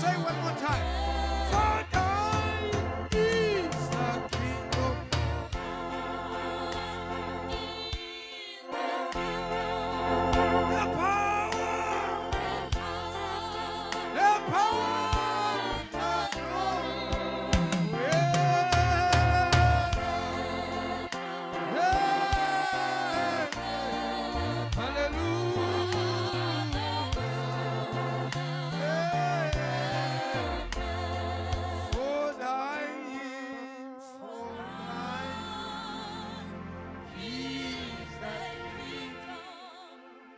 Say one more time. For thine is the kingdom. The power. The power.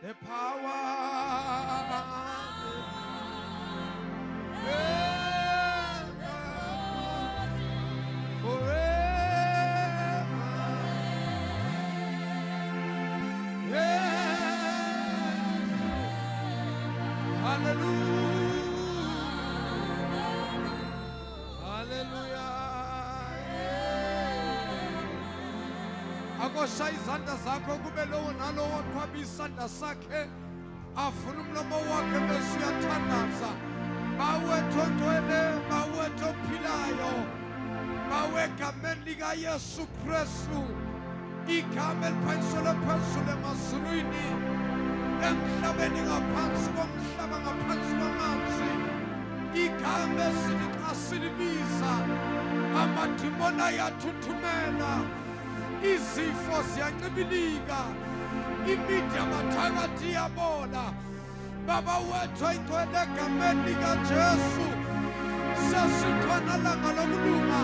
The power, forever, hallelujah, hallelujah. Akosha izandla zakho kube lowo nalowo oqhwaba isandla sakhe afuna umlomo wakhe bese uyathandaza. Bawethu ongcwele, bawethu ophilayo, bawe egameni likaYesu Kristu, igama eliphakanyiswe phezulu emazulwini, emhlabeni ngaphansi komhlaba, ngaphansi kwamanzi, igama esithi xa silibiza amadimoni ayathuthumela, izifo ziyancibilika, imithi yamathakathi iyabola. Baba wethu oyingcwele egameni likaJesu, sesikhona langa lokulunga,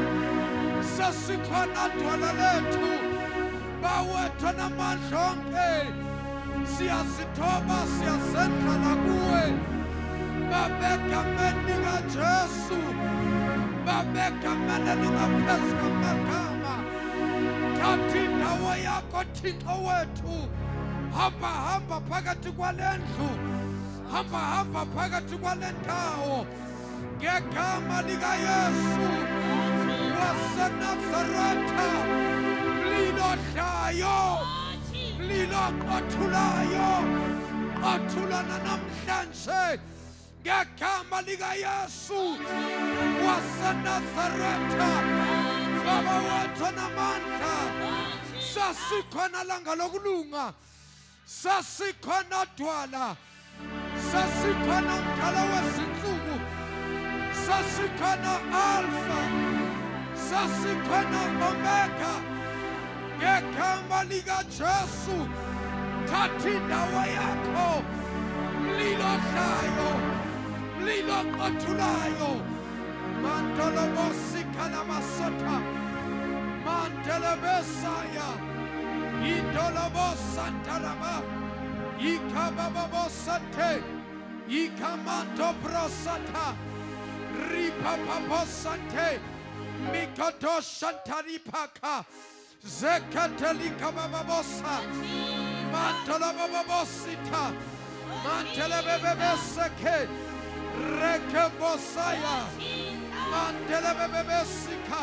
sesikhona dwala lethu. Bawethu namandla onke siyazithoba, siyazendlala kuwe. Baba egameni likaJesu, Baba egameni elingaphezu kwamagama, thatha indawo yakho Thixo wethu. Hamba hamba phakathi kwale ndlu, hamba hamba phakathi kwale ndawo, ngegama likaYesu waseNazaretha. Mlilo dlayo, mlilo qothulayo, qothulana namhlanje ngegama likaYesu waseNazaretha. Baba wethu namandla, sasikhona langa lokulunga, sasikhona dwala, sasikhona mdala wezinsuku, sasikhona Alpha, sasikhona Omega. Ngegama likaJesu, thatha indawo yakho, mlilo dlayo, mlilo qothulayo. Mandolobosi kalamasota, mandelebesaya, indolobosantaraba, ikabababosante, ikamanto brosata, ripapabosante, mikodoshantaripaka, zekatelikabababosa, mantolabababosita, mantelebebebeseke, rekebosaya, mantelebebebesika,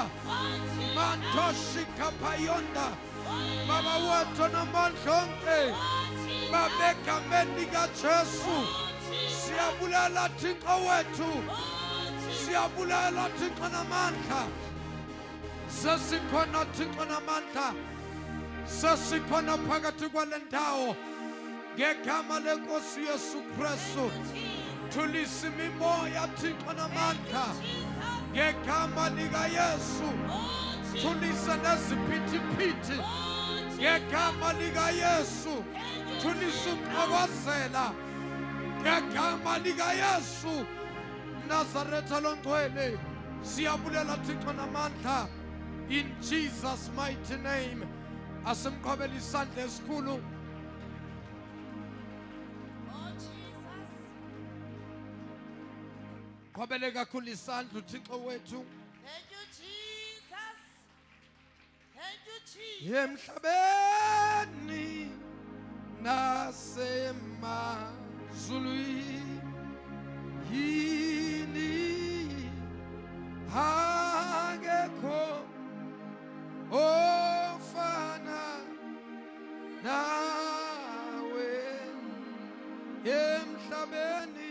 mantoshika payonda. Baba wethu namandla onke, Baba egameni likaJesu, siyabulala Thixo wethu, siyabulala Thixo namandla. Sesikhona Thixo namandla, sesikhona phakathi kwale ndawo, ngegama lenkosi Yesu Kristu. Thulisa imimoya Thixo namandla, ngegama likaYesu. Thulisa neziphithiphithi ngegama likaYesu. Thulisa ukuxokozela ngegama likaYesu. Nazaretha longcwele, Siyabulela Thixo namandla in Jesus mighty name. Asimqhobela isandla esikhulu. Oh Jesus. Qhobele kakhulu isandla uThixo wethu. Thank you, Jesus. Thank you, Jesus. Emhlabeni nasemazulwini yini akekho ofana nawe emhlabeni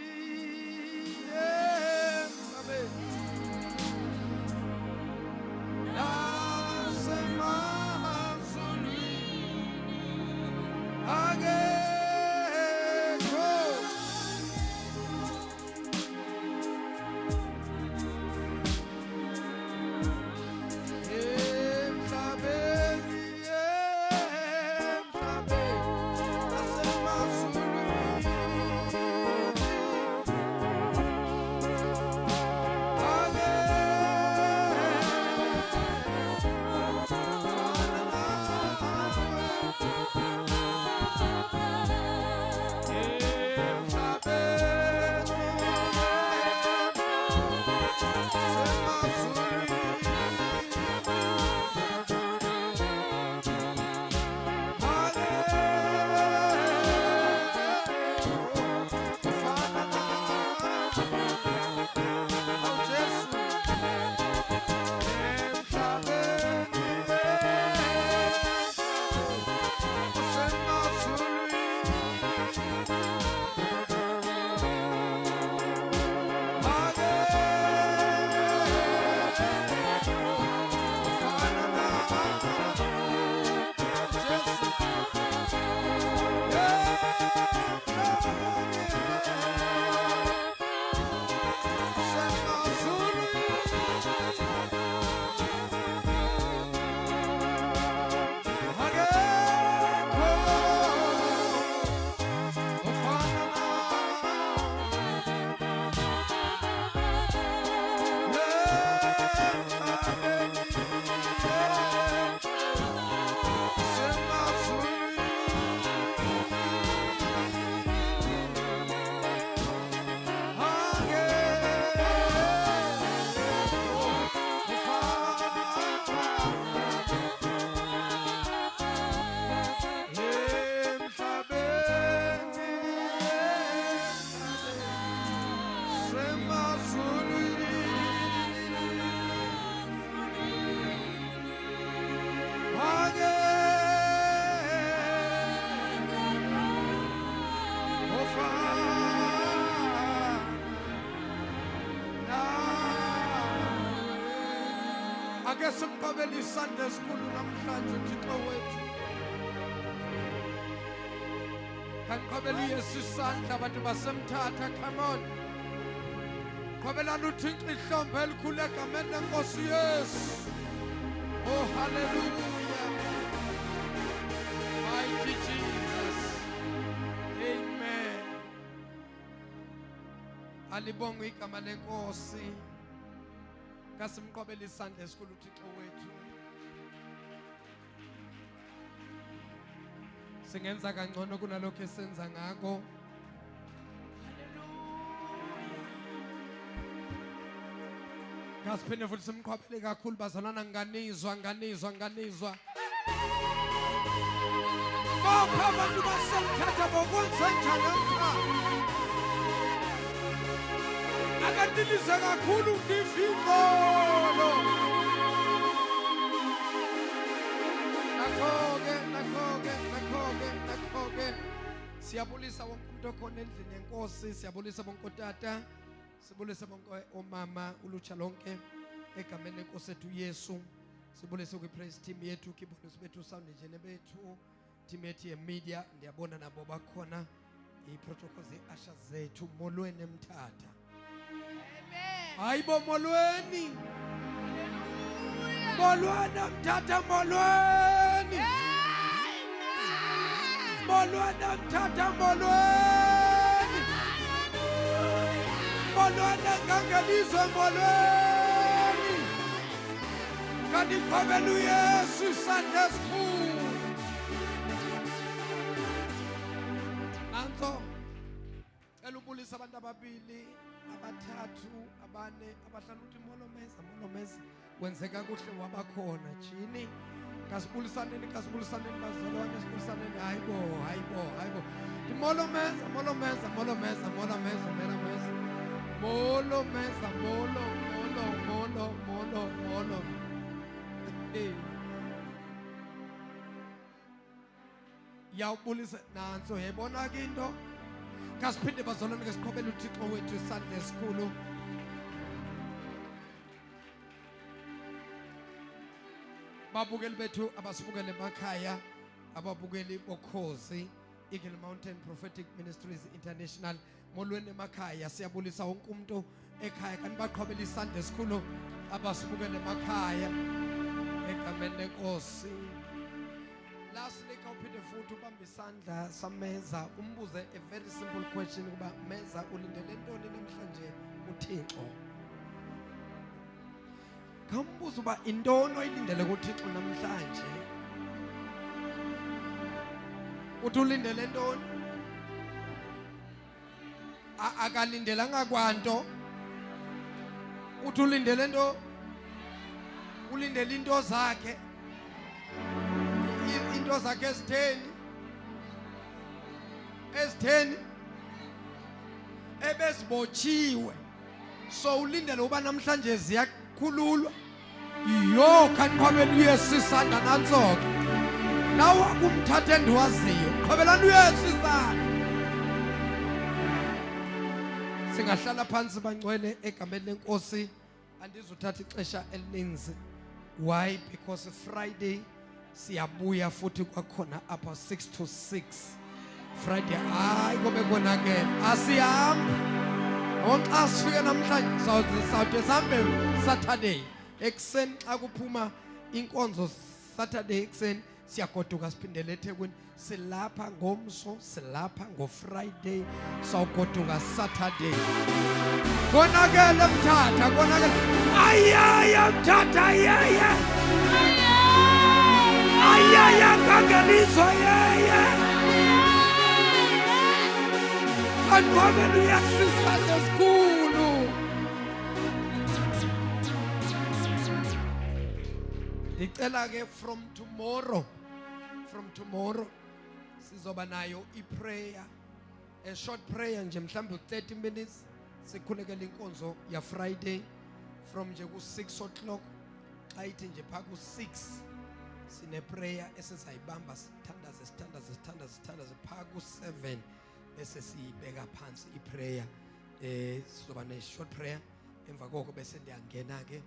ake simqhobele isandla esikhulu namhlanje uThixo wethu. Kanqhobele uYesu isandla abantu basemthatha. Come on, qhobelani uThixo ihlombe elikhulu egameni lenkosi Yesu. Oh hallelujah, mighty Jesus, amen. Alibonge igama lenkosi. Kasimqhobele isandla esikhulu uThixo wethu. Singenza kangcono kunalokho esenza ngako. Kasiphinde futhi simqhobele kakhulu bazalwana. Nganizwa bonke abantu basemthatha bokwenza njalo. Akadilize kakhulu ngivingolo. Nakho-ke. Siyabulisa wonke umuntu okhona endlini yenkosi. Siyabulisa bonke otata. Sibulise bonke omama, ulutsha lonke egameni lenkosi ethu Yesu. Sibulise kwi-praise team yethu, keyboardist bethu, sound engineer bethu, team yethu ye-media. Ndiyabona nabo bakhona. I-protocols ze-usher zethu. Molweni emthatha. Hayibo molweni. Molweni emthatha molweni. Molweni emthatha molweni. Molweni ngangelizwe molweni. Kandiqhubela uYesu isandla esikhulu. Nanso cela ubulisa abantu ababili, abathathu, abane, abahlanu uthi molomeza, molomeza. Wenzeka kuhle wabakhona. Jini kasibulisaneni bazalwane, sibulisaneni. Hayibo, hayibo, hayibo. Molomeza, molomeza, molomeza, molomeza, molomeza. Molomeza, molo, molo, molo, molo, molo. Yawubulisa nanso yayibona ke into. Kasiphinde bazalwane ke siqhubele uThixo wethu isandla esikhulu. Babukeli bethu abasibukele emakhaya, ababukeli bokhozi Eagle Mountain Prophetic Ministries International, molweni emakhaya, siyabulisa wonke umuntu ekhaya. Kanibaqhubela isandla esikhulu abasibukele emakhaya egameni lenkosi. Lastly, kawuphinde futhi ubambe isandla sameza umbuze a very simple question kuba meza ulindele ntoni namhlanje kuThixo. Kambuza uba intoni oyilindele kuThixo namhlanje. Uthi ulindele ntoni? Akalindelanga kwanto. Uthi ulindele nto? Ulindele into zakhe. Into zakhe ezitheni ebezibotshiwe. So ulindele uba namhlanje ziyakhululwa. Yo kanqhubela uYesu isandla nantsoko. Nawe akumthatha endiwaziyo. Qhubelani uYesu isandla. Singahlala phansi bangcwele egameni lenkosi. Andizothatha ixesha elininzi. Why? Because Friday siyabuya futhi kwakhona apha 6 to 6. Friday hayi kobe konakele. Asihambi. Onxa sifike namhlanje sawuthi sambe Saturday. Ekseni xa kuphuma inkonzo Saturday ekseni siyagoduka siphindele eThekwini. Silapha ngomso, silapha ngoFriday, sawugoduka Saturday. Konakele mthatha, konakele. Ayaya mthatha ayaya. Ayaya kangelizwa yeye. Kanqhubela uYesu isandla esikhulu. Ndicela ke from tomorrow sizoba nayo iprayer, a short prayer nje mhlawumbe 30 minutes sikhulekela inkonzo ya Friday from nje ku6 o'clock xa ithi nje pha ku6 sine prayer esizayibamba sithandaze pha ku7 bese siyibeka phansi iprayer. Sizoba ne short prayer, emva koko bese ndiyangena ke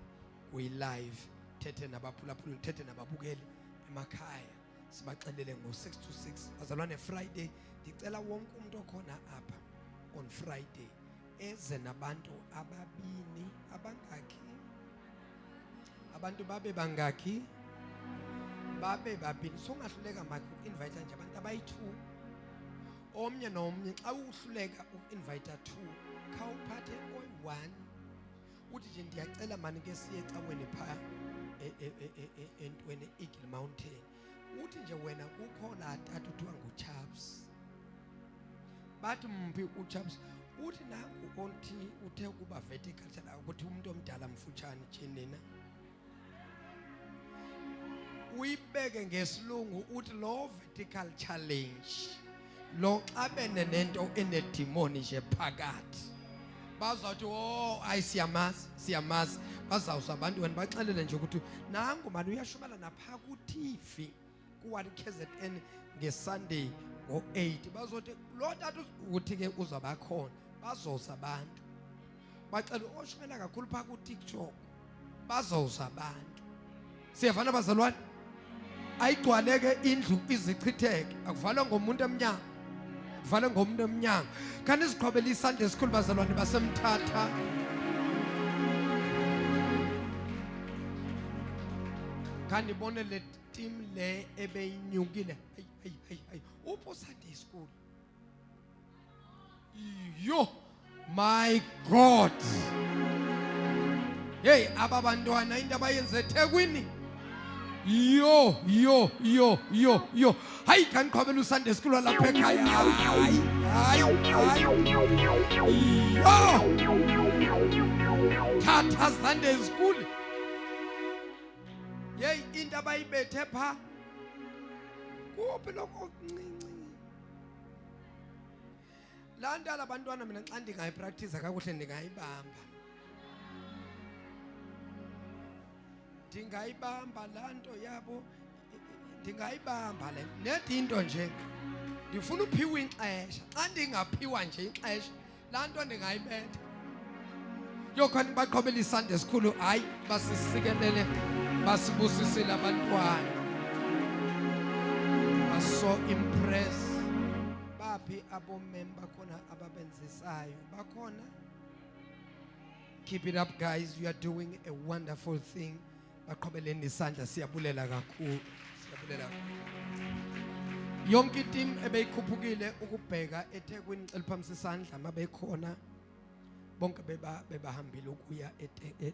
kuyi live thethe nabaphulaphuli, thethe nababukeli emakhaya, sibaxelele ngo6 to 6. Bazalwane Friday ndicela wonke umuntu okhona apha on Friday eze nabantu ababini, abangaki, abantu babe bangaki, babe babini. Songahluleka manje uinvite nje abantu abayi2, omnye nomnye. Xa uhluleka uinvite 2 khawuphathe oyi1 uthi nje ndiyacela mani ke siye ecaweni pha entweni Eagle Mountain. Uthi nje wena kukho la tata uthiwa nguChaps. Bathi mphi uChaps? Uthi nangu onti uthe kuba vertical chala ukuthi umuntu omdala mfutshane nje nina. Uyibeke ngesilungu uthi lo vertical challenge lo xabene nento enedemoni nje phakathi. Bazawuthi oh siyamazi bazawuza abantu wena baxelele nje ukuthi nangu manje uyashubala napha ku TV ku1 KZN ngeSunday ngo8. Bazothi lo tata uthi ke uzaba khona, bazoza abantu bacela oshumela kakhulu pha ku TikTok, bazoza abantu. Siyavana bazalwane, ayigcwaleke indlu izichitheke, akuvalwa ngomuntu emnyango, kuvalwe ngomuntu emnyango. Kanti siqhubela isandla esikhulu bazalwane basemthatha. Kanti ibone le team le ebeyinyukile. Hayi upho Sunday school. Yo my God. Hey ababantwana into abayenze eThekwini. yo hayi kandiqhobela uSunday school lapha ekhaya hayi thatha Sunday school yeyi into abayibethe pha kuphi lokho okuncinci laa nto labantwana mina xa ndingayipraktisa kakuhle ndingayibamba laa nto yabo ndingayibamba le nedi into nje ndifuna uphiwa ixesha xa ndingaphiwa nje ixesha laa nto ndingayibetha yokhani baqhobela iSunday school hayi basisikelele basibusisile abantwana so impress baphi abomem bakhona ababenzisayo bakhona keep it up guys, you are doing a wonderful thing baqhobeleni isandla siyabulela kakhulu yonke team ebeyikhuphukile ukubheka eThekwini eLiphamisa isandla mabekhona bonke bebahambile ukuya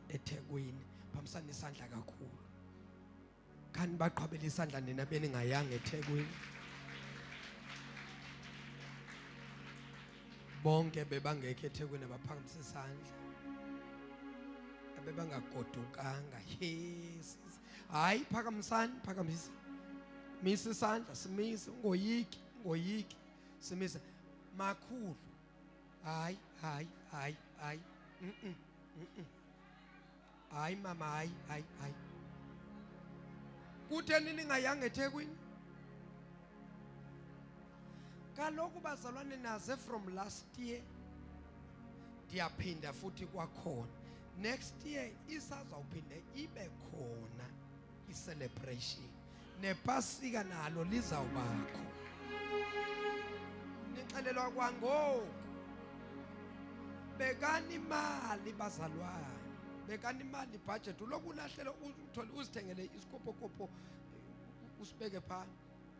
eThekwini phamisana isandla kakhulu khani baqhobela isandla nina beningayanga eThekwini bonke bebangekho eThekwini abaphakamisa isandla abebangagodukanga yes hayi phakamisa misa isandla simise ngoyiki simise makhulu hayi hayi mama hayi kutheni ningayanga eThekwini kaloku bazalwane naze from last year ndiyaphinda futhi kwakhona next year isazawuphinde ibe khona icelebration nepasika nalo lizawubakho nixelelwa kwangoku bekani imali bazalwane bekani imali budget ulokulahlela uthole uzithengele isikophokopo usibeke pha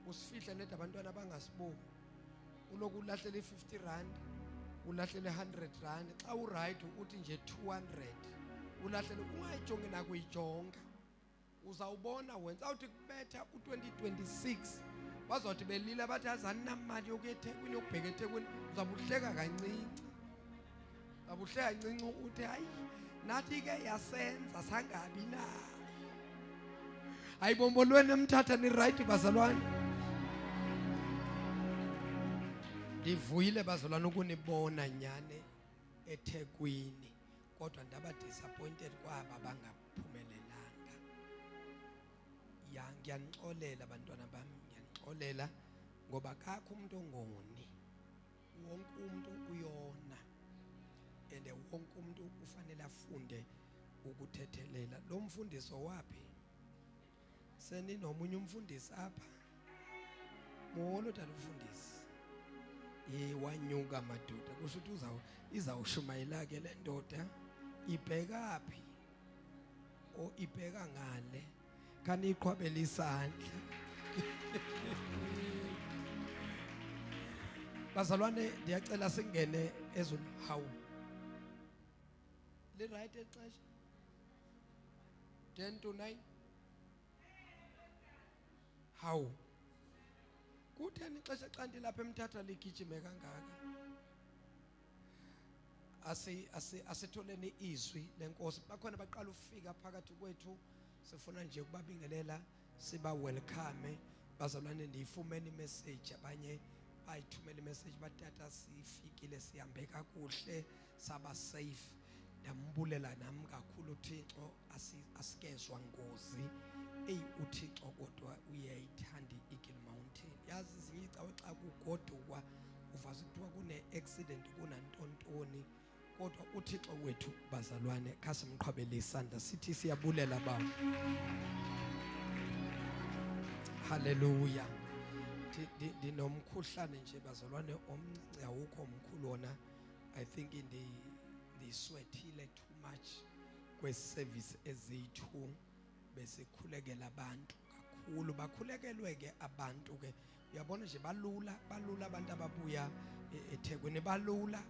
usifihle nede abantwana abangasiboni ulokulahlela i50 rand ulahlela 100 rand xa uright uthi nje 200 ulahlela ungayijongi nakuyijonga uzawubona wenza awuthi kubetha u2026 bazothi belila bathi azani namali yokuya eThekwini yokubheka eThekwini uzabuhleka kancinci uthi hayi nathi ke yasenza sangabi na ayibombolweni emthatha ni right bazalwane ndivuyile bazalwane ukunibona nyane eThekwini kodwa ndaba disappointed kwaba bangaphumelelanga ngiyanixolela bantwana bami ngiyanixolela ngoba kakho umuntu ongoni wonke umuntu uyona and wonke umuntu ufanele afunde ukuthethelela lo mfundiso wapi seninomunye umfundisi apha molo talufundisi wanyuka madoda kusho ukuthi izawushumayela ke le ndoda ibheka phi o ibheka ngale kani iqhwabela isandla bazalwane ndiyacela singene ezweni hawu le right exesha 10 to 9 hawu kutheni ixesha xa ndilapha emthatha ligijime kangaka asitholeni izwi lenkosi bakhona baqala ufika phakathi kwethu sifuna nje ukubabingelela siba welcome bazalwane ndiyifumene imessage abanye bayithumela imessage batata sifikile sihambe kakuhle saba safe ndambulela nami kakhulu uThixo asikezwa ngozi uThixo kodwa uyayithanda iEagle Mountain yazi izinye icawe xa kugodukwa uvaze kuthiwa kune accident kunantontoni kodwa uThixo wethu bazalwane khasimqhwabele isandla sithi siyabulela baba haleluya ndinomkhuhlane nje bazalwane omncinci awukho omkhulu wona I think ndiswethile too much kweservice ezithu besikhulekela abantu kakhulu bakhulekelwe ke abantu ke uyabona nje balula abantu ababuya eThekwini balula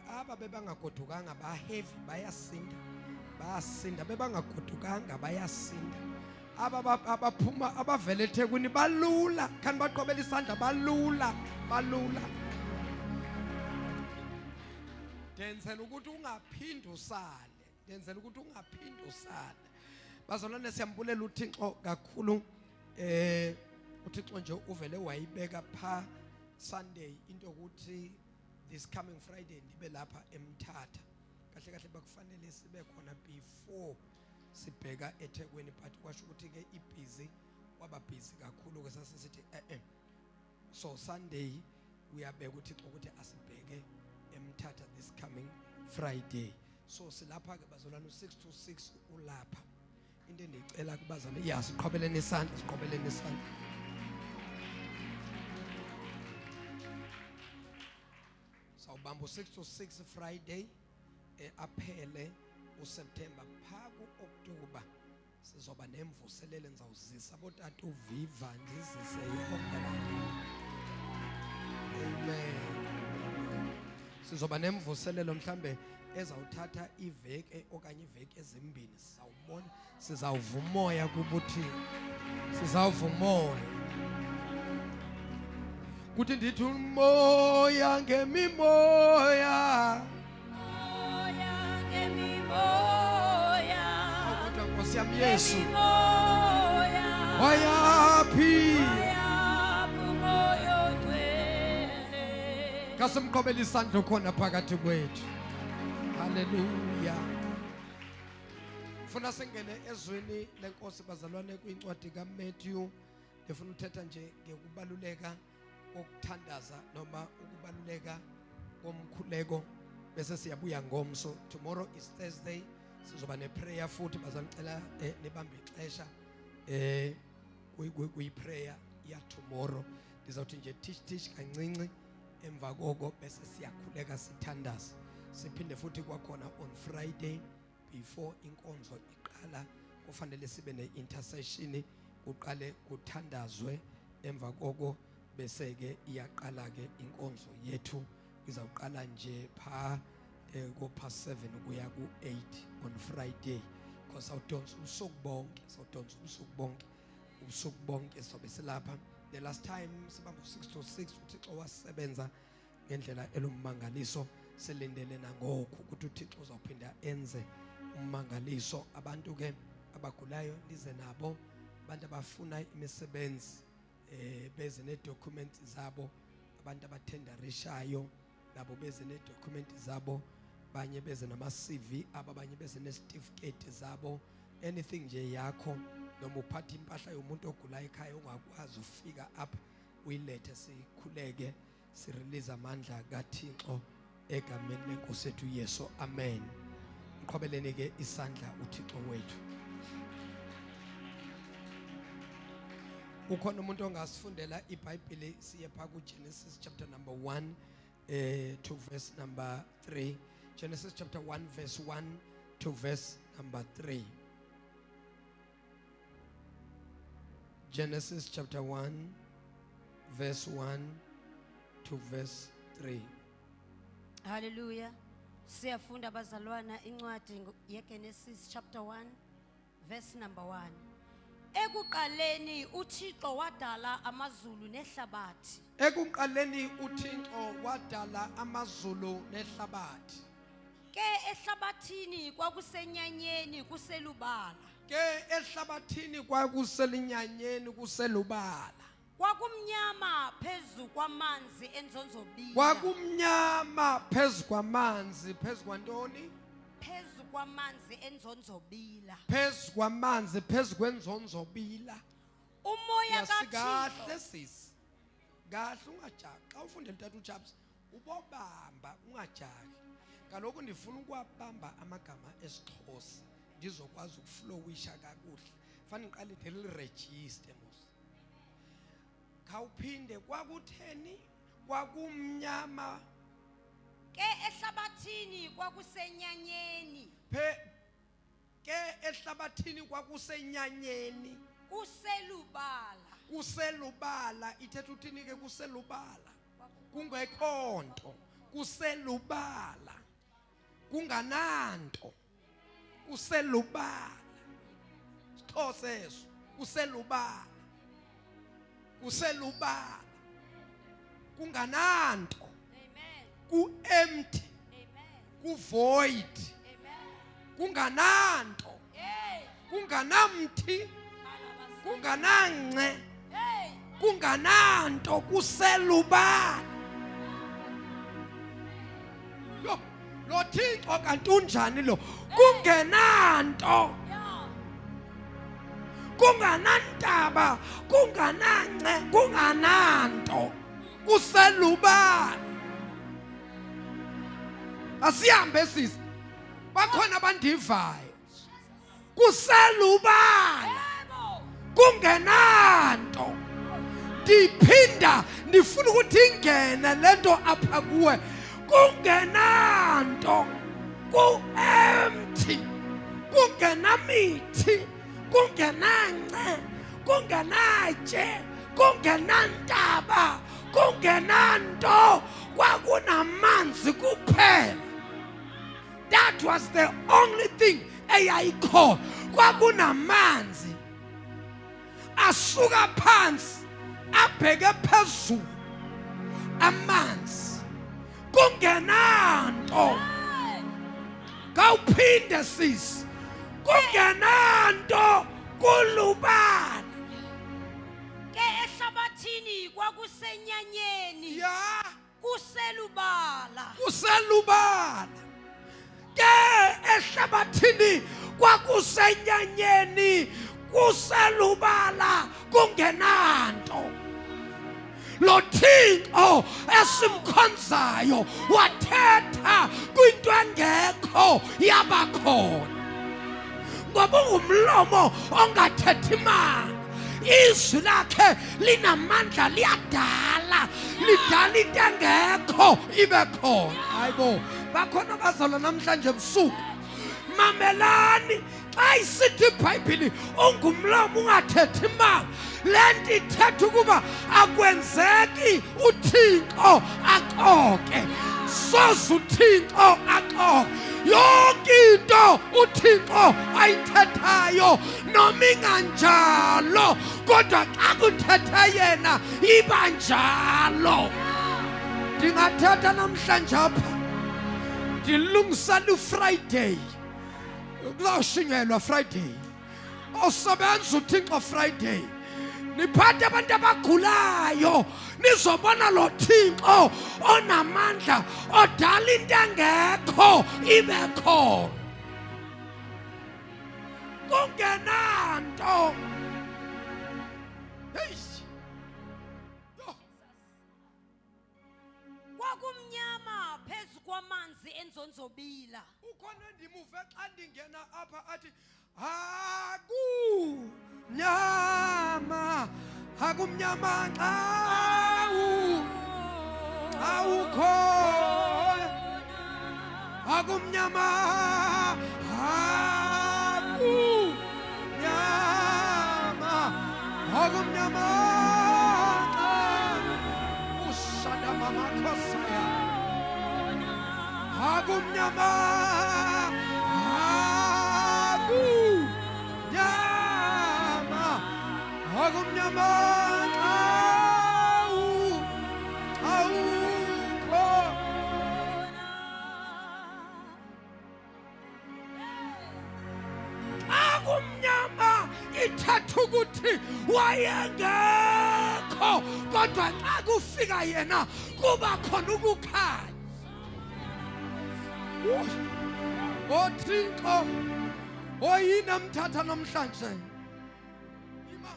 aba bebangagodukanga ba heavy bayasinda bebangagodukanga bayasinda abaphuma abavele eThekwini balula, khani baqobela isandla, balula. Ndenzela ukuthi ungaphindi usale, bazalwane siyambulela uThixo kakhulu. uThixo nje uvele wayibeka pha Sunday into ukuthi this coming Friday ndibe lapha eMthatha. Kahle bakufanele sibe khona before sibheka eThekwini, but kwasho ukuthi ke ibusy waba busy kakhulu ke sasisithi so Sunday uyabeka uThixo ukuthi asibheke eMthatha this coming Friday. So silapha ke bazalwane 6 to 6 ulapha. Into endicela kubazalwane siqhobeleni isandla. Sawubamba 6 to 6 Friday aphele uSeptember pha kuOctober sizoba nemvuselelo nizawuzisa botata uViva ndizise yonke amen. Sizoba nemvuselelo mhlambe ezawuthatha iveke okanye iveke ezimbini, sizawubona sizawuvumoya kubuthi kuthi ndithi umoya ngemimoya kodwa Nkosi yami Yesu wayaphi kasimqobela isandla khona phakathi kwethu. Haleluya. Funa singene ezweni lenkosi bazalwane kwincwadi kaMatthew. Ngifuna uthetha nje ngekubaluleka kokuthandaza noma ukubaluleka komkhuleko bese siyabuya ngomso. Tomorrow is Thursday, sizoba neprayer futhi bazanicela nibambe ixesha kuyi-prayer ya tomorrow. Ndizawuthi nje teach kancinci emva koko bese siyakhuleka sithandaza. Siphinde futhi kwakhona on Friday before inkonzo iqala kufanele sibe ne-intercession, kuqale kuthandazwe, emva koko bese ke iyaqala ke inkonzo yethu izawuqala nje pha ko-7 kuya ku-8 on Friday, because sawudonsa ubusuku bonke sobe silapha. The last time sibamba 6 to 6 uThixo wasebenza ngendlela elummangaliso. Silindele nangoku ukuthi uThixo uzawuphinda enze ummangaliso. Abantu ke abagulayo nize nabo, abantu abafuna imisebenzi beze ne-documents zabo, abantu abathenderishayo nabo beze ne-documents zabo, banye beze nama-CV abo, abanye beze ne-certificate zabo. Anything nje yakho noma uphatha impahla yomuntu ogulayo ekhaya ungakwazi ufika apha uyilethe, sikhuleke sirelease amandla kaThixo egameni lenkosi yethu Yesu. Amen. Mqhobeleni ke isandla uThixo wethu. Ukhona umuntu ongasifundela iBhayibheli, siye pha kuGenesis chapter number 1 to verse number 3. Genesis chapter 1 verse 1 to verse number 3. Genesis chapter 1 verse 1 to verse 3. Hallelujah. Siyafunda bazalwana incwadi yeGenesis chapter 1 verse number 1. Ekuqaleni uThixo wadala amazulu nehlabathi. Ekuqaleni uThixo wadala amazulu nehlabathi. Ke ehlabathini kwakusenyanyeni kuselubala. Ke ehlabathini kwakuselinyanyeni kuselubala. Kwakumnyama phezu kwamanzi enzonzobila. Kwakumnyama phezu kwamanzi, phezu kwantoni? Phezu kwamanzi enzonzobila. Phezu kwamanzi, phezu kwenzonzobila. Umoya kaThixo. Kahle sisi. Kahle ungajaki. Xa ufundela uTata uChaps ubobamba ungajaki. Kaloku ndifuna ukuwabamba amagama esiXhosa ndizokwazi ukuflowisha kakuhle. Fanele ngiqale ndiliregister mos. Khawuphinde kwakutheni? Kwakumnyama. Ke ehlabathini kwakusenyanyeni. Ke ehlabathini kwakusenyanyeni. Kuselubala. Kuselubala ithetha uthini ke kuselubala? Kungekho nto. Kuselubala. Kungananto. Kuselubala. Sixhosa eso. kuselubala kungananto Amen. ku-empty Amen. ku-void Amen. kungananto Hey. kunganamthi kunganangce Hey. kungananto kuselubala lo Thixo kanti unjani lo kungenanto Yeah. kunganantaba kunganangce kungananto kuselubala asihambe sisi bakhona abandivayo kuselubala Yebo. kungenanto ndiphinda ndifuna ukuthi ingene lento apha kuwe kungenanto ku-empty kungenamithi kungenangce kungenatye kungenantaba kungenanto kwakunamanzi kuphela. That was the only thing eyayikho kwakunamanzi asuka phansi abheke phezulu amanzi kungenanto kawuphinde sisi kungenanto kulubala Ke ehlabathini kwakusenyanyeni ya kuselubala. kuselubala ke ehlabathini kwakusenyanyeni kuselubala kungenanto lo Thixo esimkhonzayo wathetha kwinto engekho yabakhona ngoba ungumlomo ongathethi manga izwi lakhe linamandla liyadala lidala into engekho ibe khona hayibo bakhona bazalwa namhlanje ebusuku mamelani xa isithi iBhayibhile ungumlomo ungathethi manga lento ithetha ukuba akwenzeki uThixo axoke soze uThixo axoke yonke into uThixo ayithethayo noma inganjalo kodwa xa kuthetha yena iba njalo. Ndingathetha namhlanje apha ndilungisela uFriday kuzawushingelwa Friday osebenza uThixo Friday niphathe abantu abagulayo nizobona lo Thixo onamandla odala into engekho ibe khona kungenanto hey yo Kwakumnyama phezu kwamanzi enzonzobila. ukhona ndimuve xa ndingena apha athi hakumnyama hakumnyama xa awukhoyo hakumnyama hakumnyama ushada mama khosaya hakumnyama hakumnyama awukho akumnyama ithetha ukuthi wayengekho kodwa xa kufika yena kuba khona ukukhanya. oThixo oyini amthatha namhlanje ima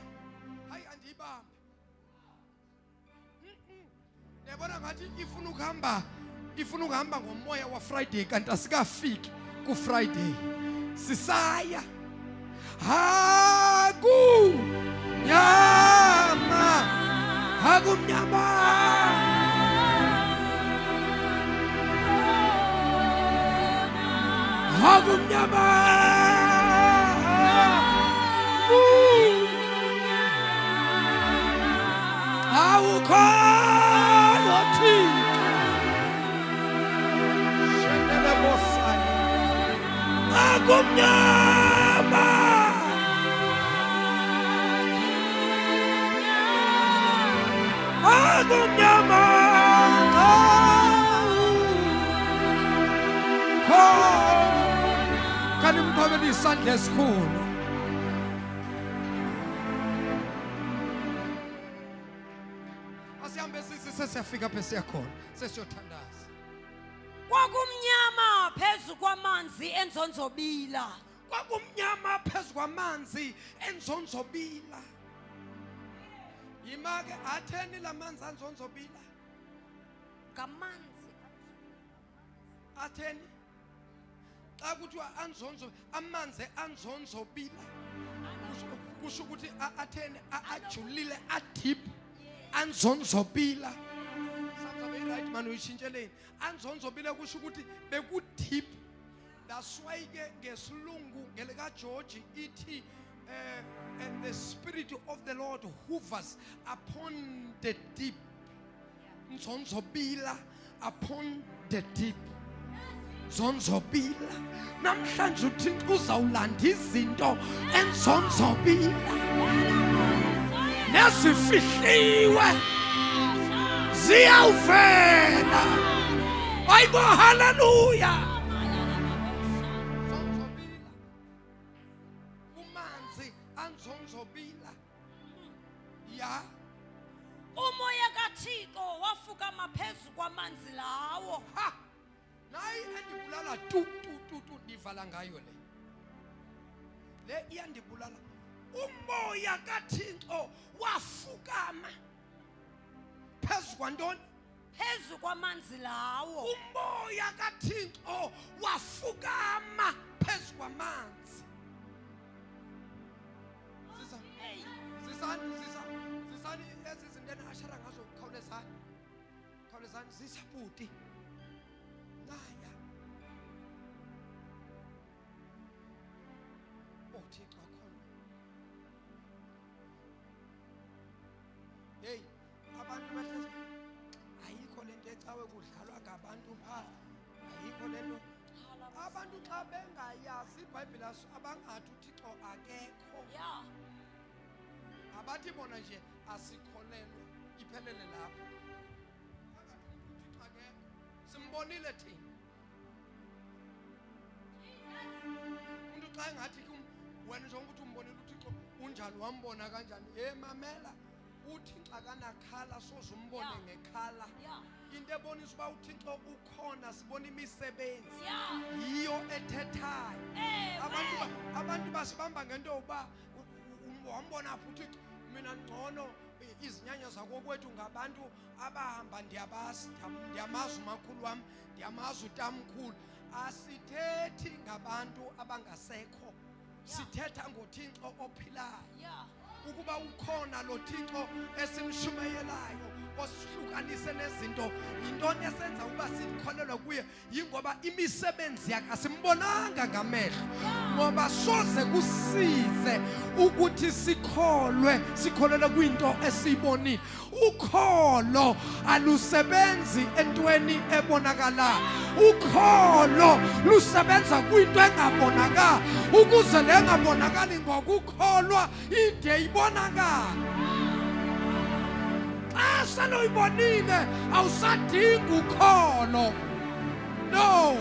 hayi andiyibambe nebona ngathi ifuna ukuhamba ngomoya waFriday kanti asikafiki kuFriday sisaya hakumnyama hakumnyama awukhoyo Thixo shendele bosana hakumnyama kwakumnyama kanti mqhobele isandla esikhulu. Asihambe sesiyafika apho siyakhona sesiyothandaza. Kwakumnyama phezu kwamanzi enzonzobila. Kwakumnyama phezu kwamanzi enzonzobila. Yima-ke atheni lamanzi anzonzobila? Ngamanzi. Atheni? Xa kuthiwa amanzi anzonzobila kusho ukuthi atheni ajulile adip anzonzobila. Sounds right man, uyishintsheleni. Anzonzobila kusho ukuthi bekudip. That's why ke ngesilungu ngelika George ithi and the spirit of the Lord hovers upon the deep. Nzonzobila upon the deep. Nzonzobila. Namhlanje uThixo uzawulanda izinto enzonzobila. Nesifihliwe ziyawuvela. Hayibo hallelujah. Nzonzobila. Kumanzi anzonzobila. Ya. Umoya kaThixo wafukama phezu kwamanzi lawo. Ha. Nayi endibulala tu ndivala ngayo le. Le iyandibulala. Umoya kaThixo wafukama phezu kwantoni? Phezu kwamanzi lawo. Umoya kaThixo wafukama phezu kwamanzi. Zisani ezi zinto enashara ngazo khawulezani zisabuti. Naya. Thixo akhona. Hey, abantu bahlezi ayikho lento ecawe kudlalwa ngabantu pha. Ayikho lento. Abantu xa bengayazi iBhayibheli abangathi uThixo akekho. Yeah. Abathi bona nje asikholelwe iphelele lapho. Angathi uThixo akekho. Simbonile thina. Umuntu xa engathi wena nje ukuthi umbonile uThixo unjani wambona kanjani? Mamela. Uthi xa kanakhala soze umbone ngekhala. Into ebonisa uba uThixo ukhona sibona imisebenzi. Yiyo ethethayo. Abantu basibamba ngento yokuba wambona phi uThixo. Mina ngcono izinyanya zakokwethu ngabantu abahamba ndiyamazi umakhulu wami, ndiyamazi utamkhulu. Asithethi ngabantu abangasekho. Sithetha ngoThixo ophilayo. Ukuba ukhona lo Thixo esimshumayelayo osihlukanise nezinto, yintoni esenza ukuba sikholelwe kuye? Yingoba imisebenzi yakhe asimbonanga ngamehlo, ngoba soze kusize ukuthi sikholelwe kwinto esiyibonile. Ukholo alusebenzi entweni ebonakalayo. Ukholo lusebenza kwinto engabonakali, ukuze le ngabonakali ngokukholwa ide ibonakala. Xa senoyibonile awusadingi ukholo. No,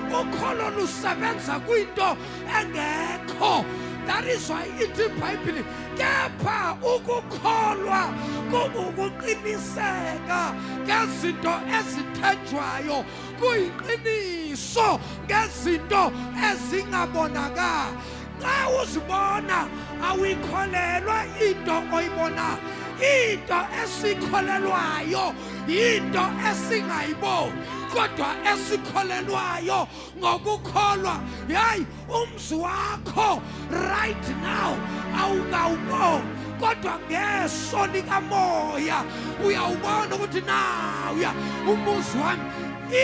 ukholo lusebenza kwinto engekho. That is why ithi iBhayibheli kepha ukukholwa kungukuqiniseka ngezinto ezithenjwayo, kuyiqiniso ngezinto ezingabonakali. Xa uzibona awuyikholelwa into oyibonayo. Into esikholelwayo yinto esingayiboni, kodwa esikholelwayo ngokukholwa. Hayi, umzi wakho right now awukawuboni, kodwa ngeso likamoya uyawubona ukuthi nawuya umuzi wami.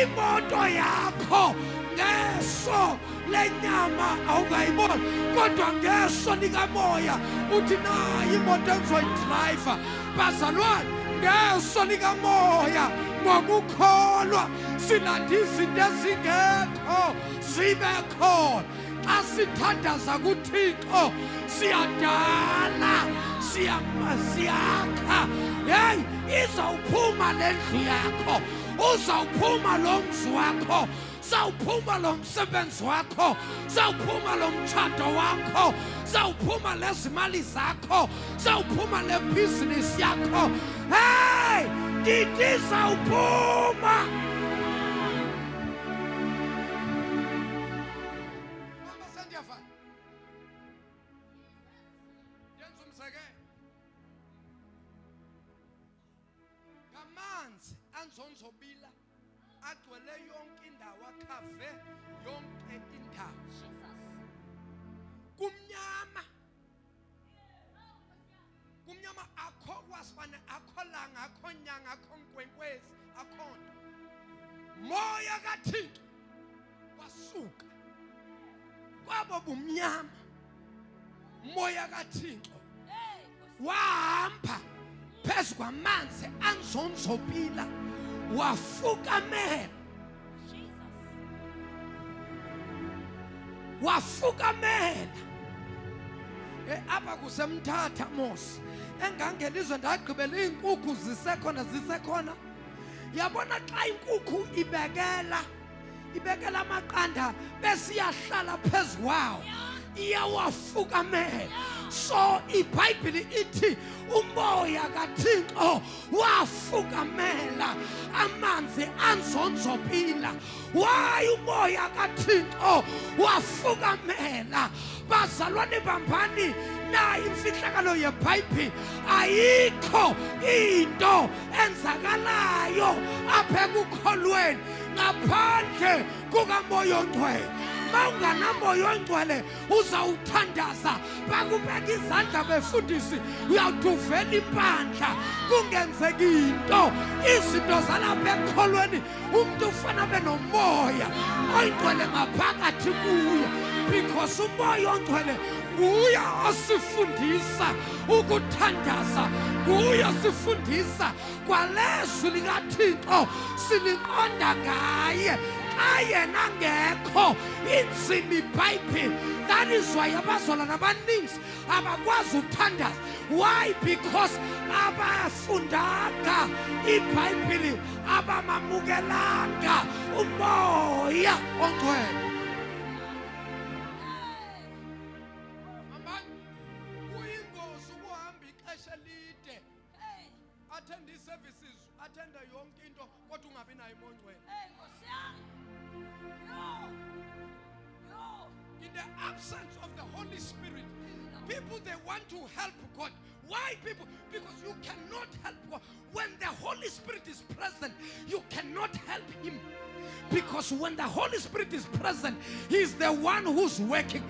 Imoto yakho ngeso lenyama awungayiboni, kodwa ngeso likamoya uthi nayi imoto engizoyidrayiva. Bazalwane, ngeso likamoya ngokukholwa silanda izinto ezingekho zibe khona. Xa sithandaza kuThixo siyadala siyakha hey izawuphuma lendlu yakho uzawuphuma lo mzi wakho zawuphuma lo msebenzi wakho zawuphuma lo mtshato wakho zawuphuma lezi mali zakho zawuphuma le business yakho hey ndithi zawuphuma mama sandiyafana yenza umzekelo ngamanzi anzonzobila agcwele yonke indawo akhave yonke indawo kumnyama akho kwasibane akho langa akho nyanga akho nkwenkwezi akho nto moya kaThixo wasuka kwabo bumnyama moya kaThixo wahamba phezu kwamanzi anzonzobila wafukamela apha kusemthatha mos engangelizwe ndagqibela iinkukhu zisekhona yabona xa inkukhu ibekela amaqanda besiyahlala phezu kwawo iyawafukamela so iBhayibhile ithi umoya kaThixo wafukamela amanzi anzonzobila waye umoya kaThixo wafukamela bazalwane bambani na imfihlakalo yeBhayibhile ayikho into enzakalayo apha ekukholweni ngaphandle kukaMoya oNgcwele mawunganamoya oNgcwele uzawuthandaza bakubeka izandla befundisi uyawuthi uvela impandla kungenzeki into izinto zalapha ekukholweni umuntu ufana benomoya oNgcwele ngaphakathi kuye because umoya oNgcwele nguye osifundisa ukuthandaza nguye osifundisa kwalezwi likaThixo siliqonda ngaye ayena ngekho inzima iBhayibhile that is why abazalwana abaningi abakwazi ukuthandaza why because abafundanga iBhayibhile abamamukelanga umoya oNgcwele kuyingozi ukuhamba ixesha elide attend services attend yonke into kodwa ungabi nayo umoya oNgcwele in the absence of the Holy Spirit, people they want to help God. Why people? Because you cannot help God. When the Holy Spirit is present, you cannot help Him. Because when the Holy Spirit is present, He is the one who's working.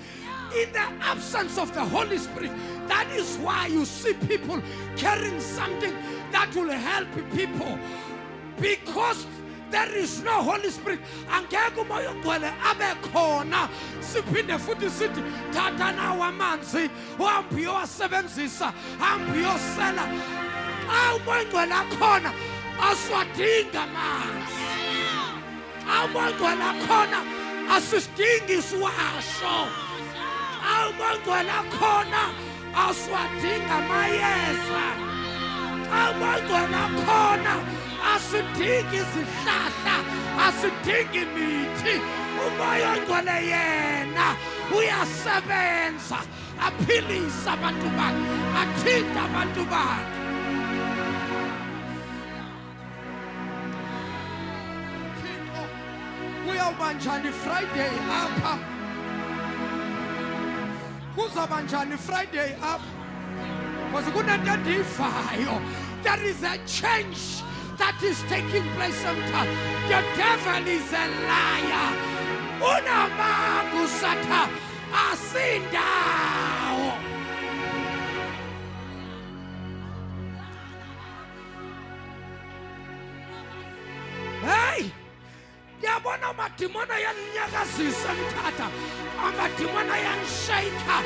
In the absence of the Holy Spirit, that is why you see people carrying something that will help people. Because there is no Holy Spirit. Angeke umoya oNgcwele abe khona siphinde futhi sithi thatha nawo amanzi uhambe uyowasebenzisa hambe uyosela xa umoya oNgcwele akhona asiwadinga amanzi xa umoya oNgcwele akhona asisidingi isiwasho xa umoya oNgcwele akhona asiwadinga amayeza xa umoya oNgcwele akhona asidingi izihlahla asidingi imithi umoya oNgcwele yena uyasebenza aphilisa abantu bakhe athinta abantu bakhe Thixo kuyawuba njani Friday apha kuzawuba njani Friday apha because kunento endiyivayo there is a change that is taking place sometimes. The devil is a liar. Unamagu sata asindao. Hey! Yabona madimona yanyakazisa mthatha. Amadimona yanshayika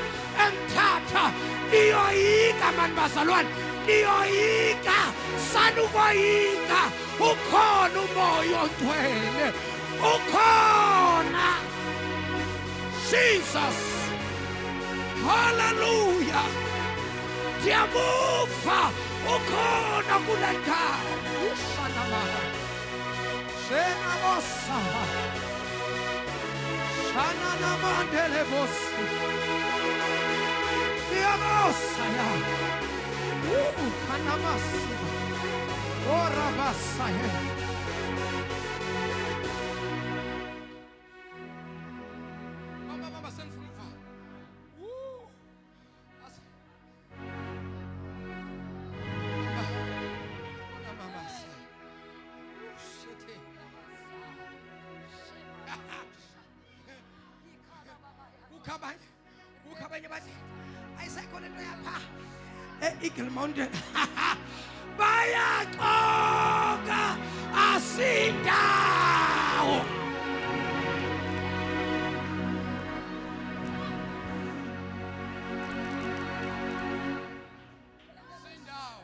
emthatha. Niyoyika man bazalwane. Niyoyika sanukoyika ukhona umoya oNgcwele ukhona Jesus hallelujah ndiyakuva ukhona kule ndawo ushanamana shenamosa shananamandelebosi ndiyamosa ya kanamasi orabasaye mama senifuna uva kukhabanye bathi ayisekho lento yapha e-Eagle Mountain bayaxoka asindawo sindawo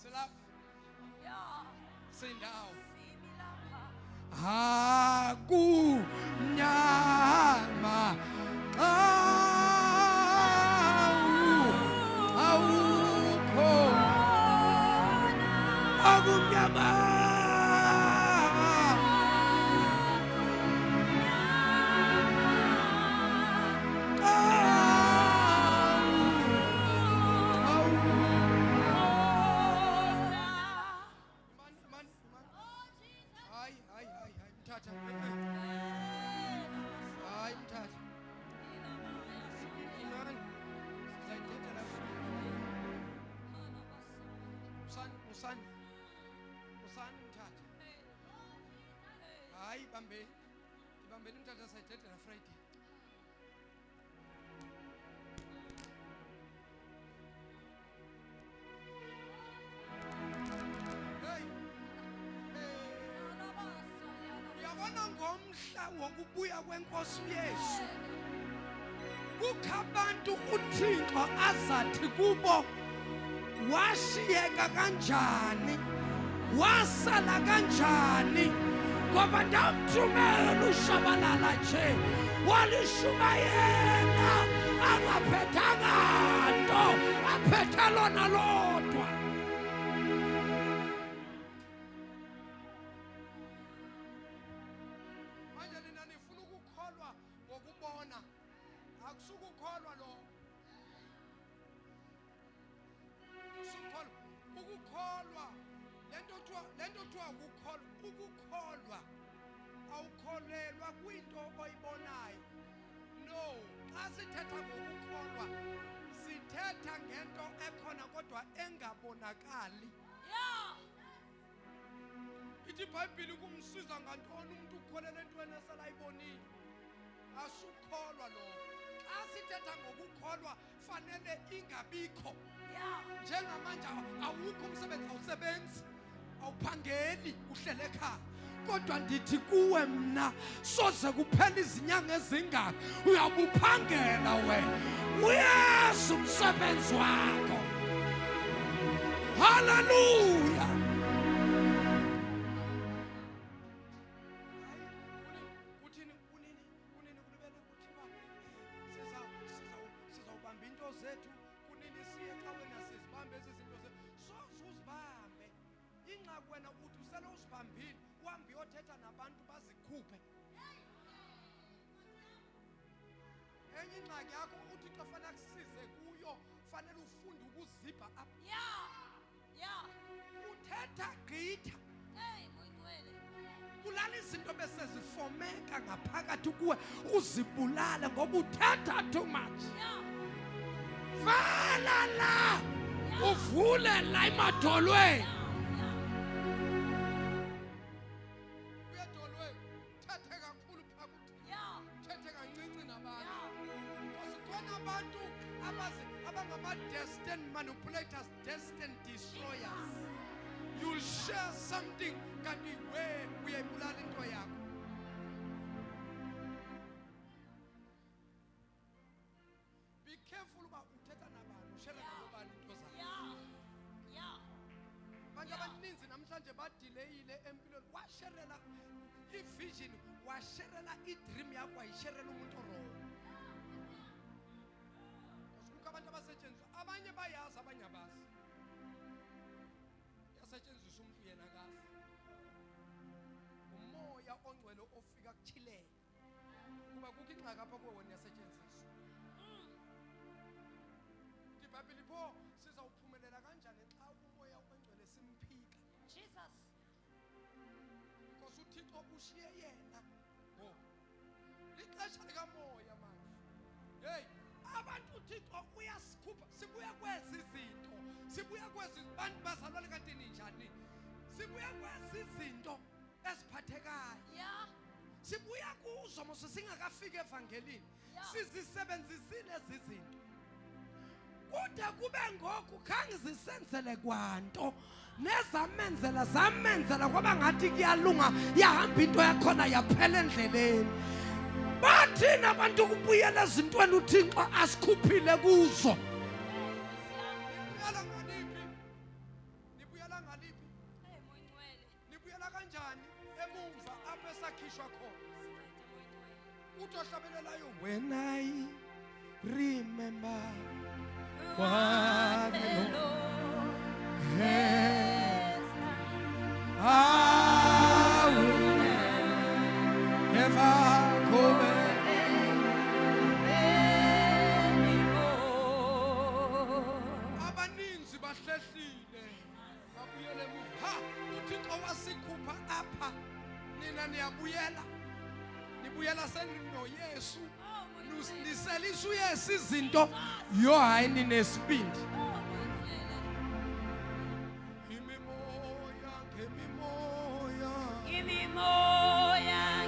silapha sindawo akunyama awukho akunyama usani mthatha hayi ibambeni umthatha sayithethela Friday uyabona ngomhla wokubuya kwenkosi uYesu kukho abantu uThixo azathi kubo washiyeka kanjani wasala kanjani ngoba ndamthumela ushabalala nje walishumayela angaphethanga nto aphethe lona lodwa manje nina nifuna ukukholwa ngokubona akusukukholwa lo ukukholwa lento kuthiwa ukukholwa awukholelwa kwinto oyibonayo no xa sithetha ngokukholwa sithetha ngento ekhona kodwa engabonakali ithi iBhayibhile kumsiza ngantoni umuntu ukholele entweni eselayibonile asukholwa lo xa sithetha ngokukholwa fanele ingabikho njengamanje awukho umsebenzi awusebenzi awuphangeli uhlele ekhaya kodwa ndithi kuwe mna soze kuphela izinyanga ezingaka uyabuphangela wena uyazi umsebenzi wakho haleluya zethu kunini siye ecaweni asizibambe ezi zinto zethu soze uzibambe ingxaki wena uthi usele uzibambile uhambe uyothetha nabantu bazikhuphe enye ingxaki yakho uthi xa fanele akusize kuyo fanele ufunde ukuzipha apha uthetha gqitha bulala izinto besezifomeka ngaphakathi kuwe uzibulale ngoba uthetha too much vala la uvule la emadolweni uyedolweni thethe kakhulu phakathi thethe kancinci nabantu kukhona abantu abangama-destined manipulators, destined destroyers. You'll share something kanti uyayibulala into yakho. Be careful uba uthetha nabantu ushare nabani into zakho. Abantu abaninzi namhlanje badeleyile empilweni washerela i-vision, washerela i-dream yakho, wayisherela umuntu wrong. basi yasetshenziswa umuntu yena kahle umoya ongcwele ofika kuchilela kuba kukho ingxaki apha kuwe wena yasetshenziswa iBhayibheli pho sizawuphumelela kanjani xa umoya ongcwele simphika Jesus. because uThixo ushiye yena lixesha likamoya manje hey abantu uThixo uyasikhupha sibuya kwezi zinto sibuya kwezi bantu bazalwa lekantini njani sibuya kwezi zinto eziphathekayo Yeah. sibuya kuzo mose singakafika evangelini Yeah. sizisebenzisile lezi zinto kude kube ngoku khange zisenzele kwanto nezamenzela kwaba ngathi kuyalunga yahamba into yakhona yaphela endleleni bathina abantu kubuyela ezintweni uThixo asikhuphile kuzo nibuyela ngaliphi Hey, Moyingcwele. nibuyela kanjani emumva apho esakhishwa khona uthi ohlabelelayo when I remember what the Lord has I will never go back abaninzi bahlehlile babuyele emuva ha uThixo wasikhupha apha nina niyabuyela nibuyela seninoYesu Oh, Moyingcwele. niselisa uYesu izinto yo hayi ninesibindi Oh, Moyingcwele. imimoya ngemimoya Give me more,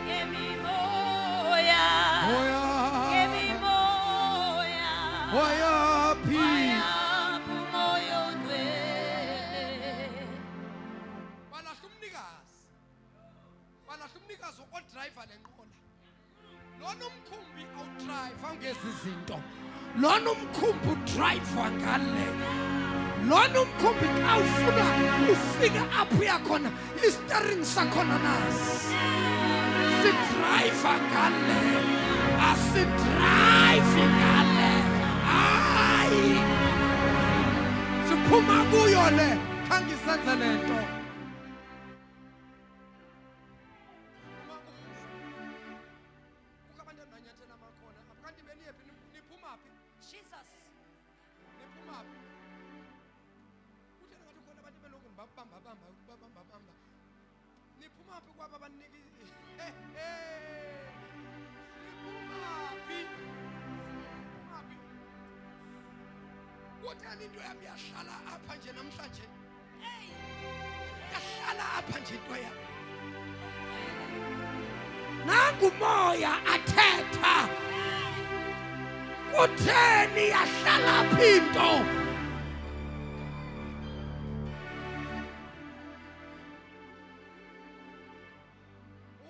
give me more, moya give me more, moya phi balahla umnikazi odriver lenqola lona umkhumbi awudriver ngezi zinto lona umkhumbi udriver ngale lona umkhumbi xa ufuna ufika apho uyakhona i-steering sakhona nasi sidriver ngale asidrive ngale hayi siphuma kuyo le khange isenze le nto Jesus. niphumaphi kwaba abaniki kutheni into yami yahlala apha nje namhlanje Hey. yahlala apha nje into yami nangumoya athetha kutheni yahlala phi into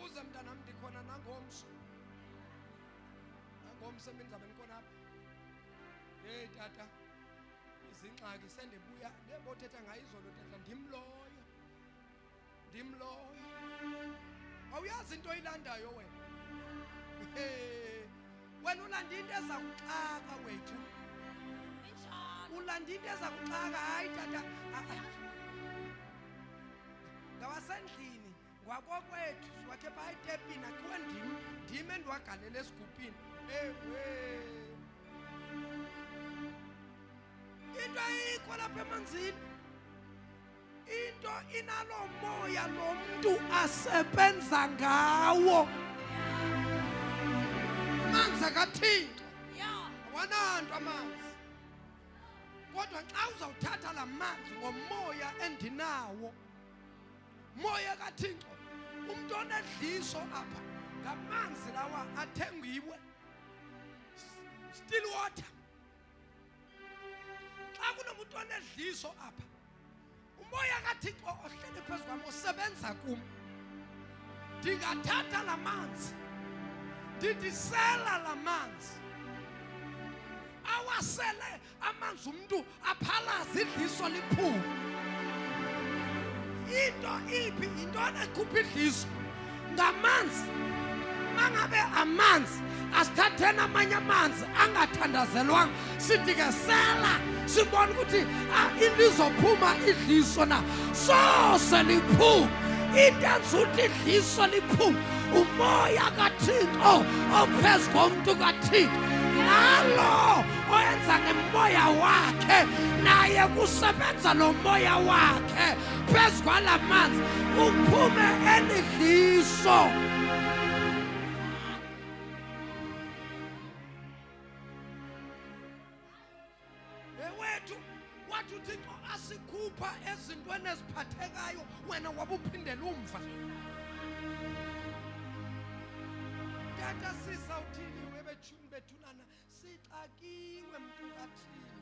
uze mntanam ndikhona nangomso emini zabe nikhona apha hey tata izingxaki sendibuya nebothetha ngayizolo tata ndimloyo awuyazi into oyilandayo wena wena ulanda into eza kuxaka wethu Injalo. ulanda into eza kuxaka hayi tata ngawasendlini ngwakokwethu siwakhe phaa etepini akhiwe ndim endiwagalela esigubhini ewe into ayikho lapha emanzini into inalo moya lo mntu asebenza ngawo amanzi akaThixo Yeah. awananto amanzi kodwa xa uzawuthatha la manzi ngomoya endinawo moya kaThixo umuntu onedliso apha ngamanzi lawa athengiwe still water xa kunomuntu onedliso apha umoya kaThixo ohleli phezu kwami osebenza kum ndingathatha la manzi ndidisela la manzi awasele amanzi umntu aphalaze idliso liphume into iphi yintoni ekhupha idliso ngamanzi mangabe amanzi asithatheni amanye amanzi angathandazelwanga sithi ke sela sibona ukuthi ilizophuma idliso na sose liphuma intenza ukuthi idliso liphuma umoya kaThixo ophezu komuntu kaThixo nalo oyenza ngemoya wakhe naye kusebenza lo moya wakhe phezu kwalamanzi uphume elidliso. Wathi uThixo asikhupha ezintweni eziphathekayo wena wabuphindela umva. Tata sizawuthini webethunana sixakiwe mntu kaThixo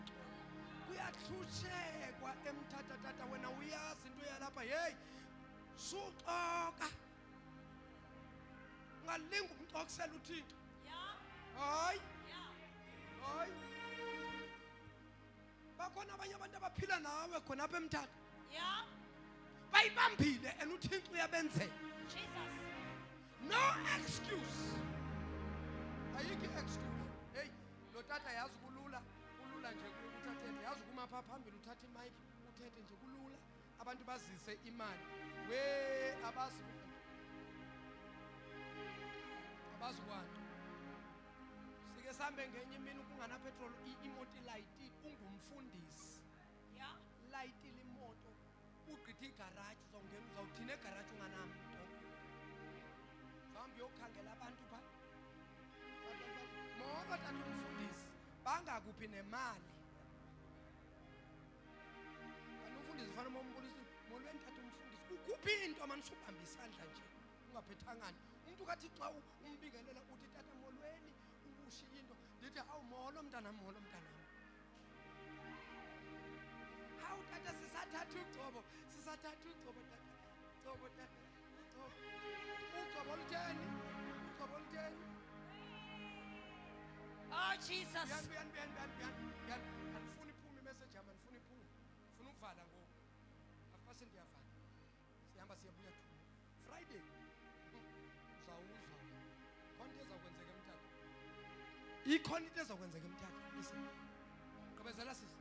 kuyahlushekwa emthatha wena uyazi into yalapha hey suxoka ngalinga umxoksela uThixo hayi hayi bakhona abanye abantu abaphila nawe khona apha emthatha bayibambile and uThixo uyabenzela. No excuse. Ayikho excuse. Hey, lo tata yazi kulula nje ukuthatha yazi kuma pha phambili uthatha imic uthethe nje kulula abantu bazise imali. We abazi kwanto. Sike sambe ngenye imini kungana petrol imoto light ungumfundisi. Light imoto ugqitha igarage uzawungena uzawuthina egarage unganamntu. Hambi yokhangela abantu pha. Molo tata umfundisi bangakuphi nemali. Umfundisi ufana umbulisi molweni tata umfundisi ukuphi into manje ubamba isandla nje ungaphethanga nje. Umuntu kathi xa umbingelela uthi tata molweni ubushiya into lithi awu molo mntana molo mntana. Hawu tata sisathatha uGcobo tata. Gcobo tata. Ugcobo lutheni. Oh Jesus. Andifuni iphume imessage yami andifuni iphume. Ufuna ukuvala ngoku. Afase ndiyavala. Sihamba siyabuya Friday. Uzawuzwa. Konke ezakwenzeka emthatha. Ikhona into ezakwenzeka emthatha. Listen. Gqibezela sisi.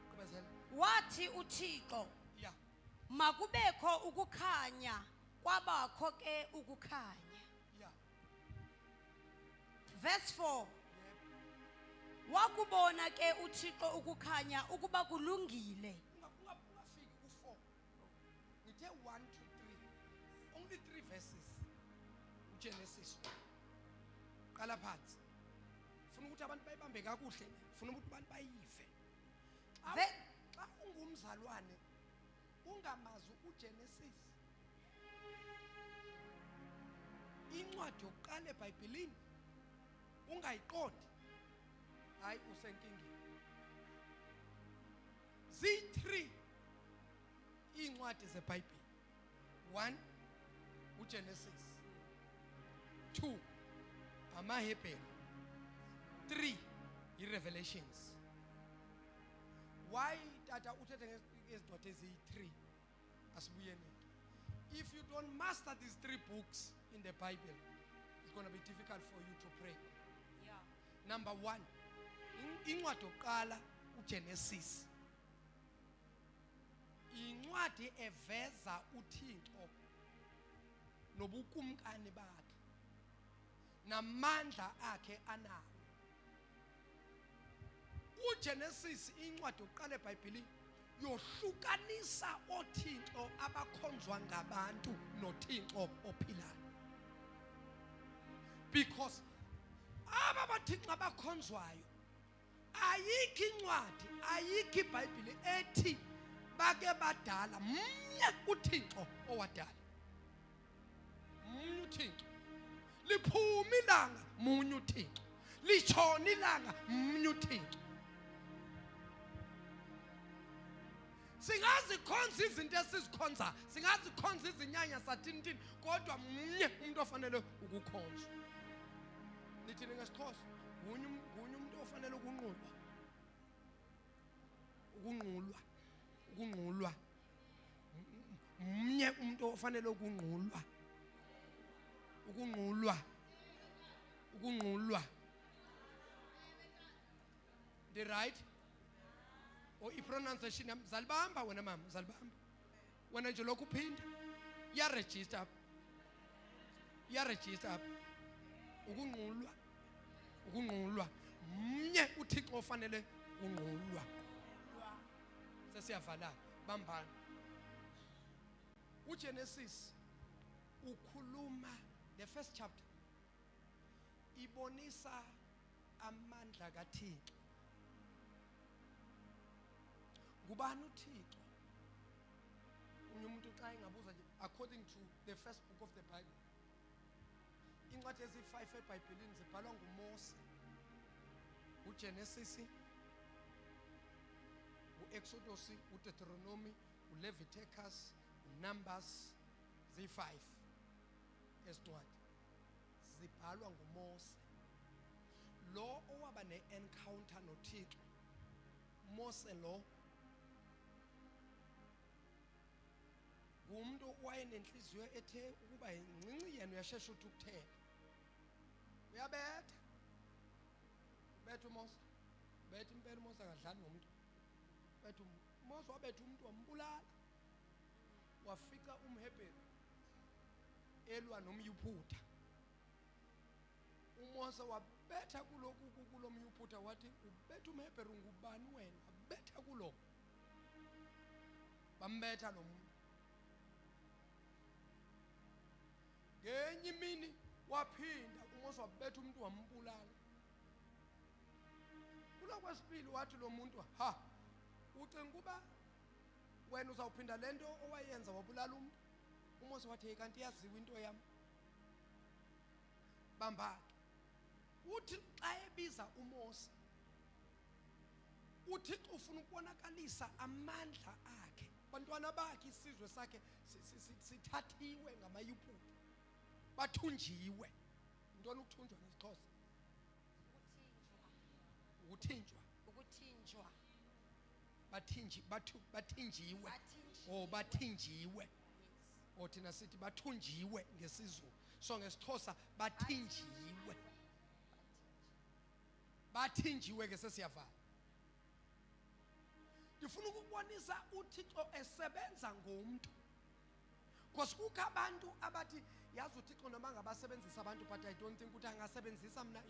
Gqibezela. Wathi uThixo makubekho ukukhanya kwabakho ke ukukhanya. Verse 4. Wakubona ke uThixo ukukhanya ukuba kulungile. Ungafiki ku4. Ngithe 1 to 3. Only 3 verses. uGenesis. Qala phansi. Ufuna ukuthi abantu bayibambe kakuhle, ufuna ukuthi abantu bayive. Xa ungumzalwane ungamazi uGenesis. Incwadi yokuqala eBhayibhelini ungayiqondi hayi usenkingeni. Z3 incwadi zeBhayibheli. 1 uGenesis. 2 amaHebheru. 3 iRevelations. Why tata uthethe ngezindoda eziyi3 asibuyeni. If you don't master these 3 books in the Bible, it's going to be difficult for you to pray. Number 1, incwadi yokuqala uGenesis. Incwadi eveza uThixo nobukumkani bakhe namandla akhe anawo. uGenesis incwadi yokuqala eBhayibhelini yohlukanisa oThixo abakhonzwa ngabantu noThixo ophilayo. Because aba baThixo abakhonzwayo ayikho incwadi ayikho iBhayibheli ethi bake badala mnye uThixo owadala. Munye uThixo. Liphuma ilanga munye uThixo. Litshona ilanga munye uThixo. Singazikhonza izinto esizikhonza, singazikhonza izinyanya sathintini, kodwa munye umuntu ofanele ukukhonzwa. Nithini ngesiXhosa? Munye umuntu ofanele ukunqulwa. Munye umuntu ofanele ukunqulwa. The right? o i-pronunciation yami zalibamba wena mama zalibamba wena nje lokhu uphinda iyaregister apha ukunqulwa mnye uThixo ofanele unqulwa sesiyavala bambana uGenesis ukhuluma the first chapter ibonisa amandla kaThixo ngubani uThixo umuntu xa engabuza nje according to the first book of the Bible incwadi ezi5 eBhayibhelini zibhalwa nguMose uGenesis uExodus uDeuteronomy uLeviticus uNumbers zi5 ezincwadi zibhalwa nguMose lo owaba ne-encounter noThixo Mose lo umuntu wayenenhliziyo ethe ukuba incinci yena uyashesha ukuthela uyabetha uMose betha impela uMose akadlali nomuntu betha uMose wabetha umuntu wambulala wafika umHebheru elwa nomYiphutha uMose wabetha kulomYiphutha wathi ubetha umHebheru ngubani wena wabetha kulo bambetha lo muntu ngenye imini waphinda uMose wabetha umuntu wambulala kulokwesibili wathi lo muntu ha ucinga kuba wena uzawuphinda lento owayenza wabulala umuntu uMose wathi kanti yaziwa into yami bamba uthi xa ebiza uMose uThixo ufuna ukubonakalisa amandla akhe bantwana bakhe isizwe sakhe sithathiwe ngamaYiphutha bathunjiwe intoni ukuthunjwa ngesixhosa ukuthinjwa bathinjiwe bathinjiwe o thina sithi bathunjiwe ngesizulu so ngesixhosa bathinjiwe ke sesiyavala ngifuna ukubonisa uThixo esebenza ngomuntu because kukho abantu abathi yazi uThixo noma ngabasebenzisa abantu but I don't think ukuthi angasebenzisa mina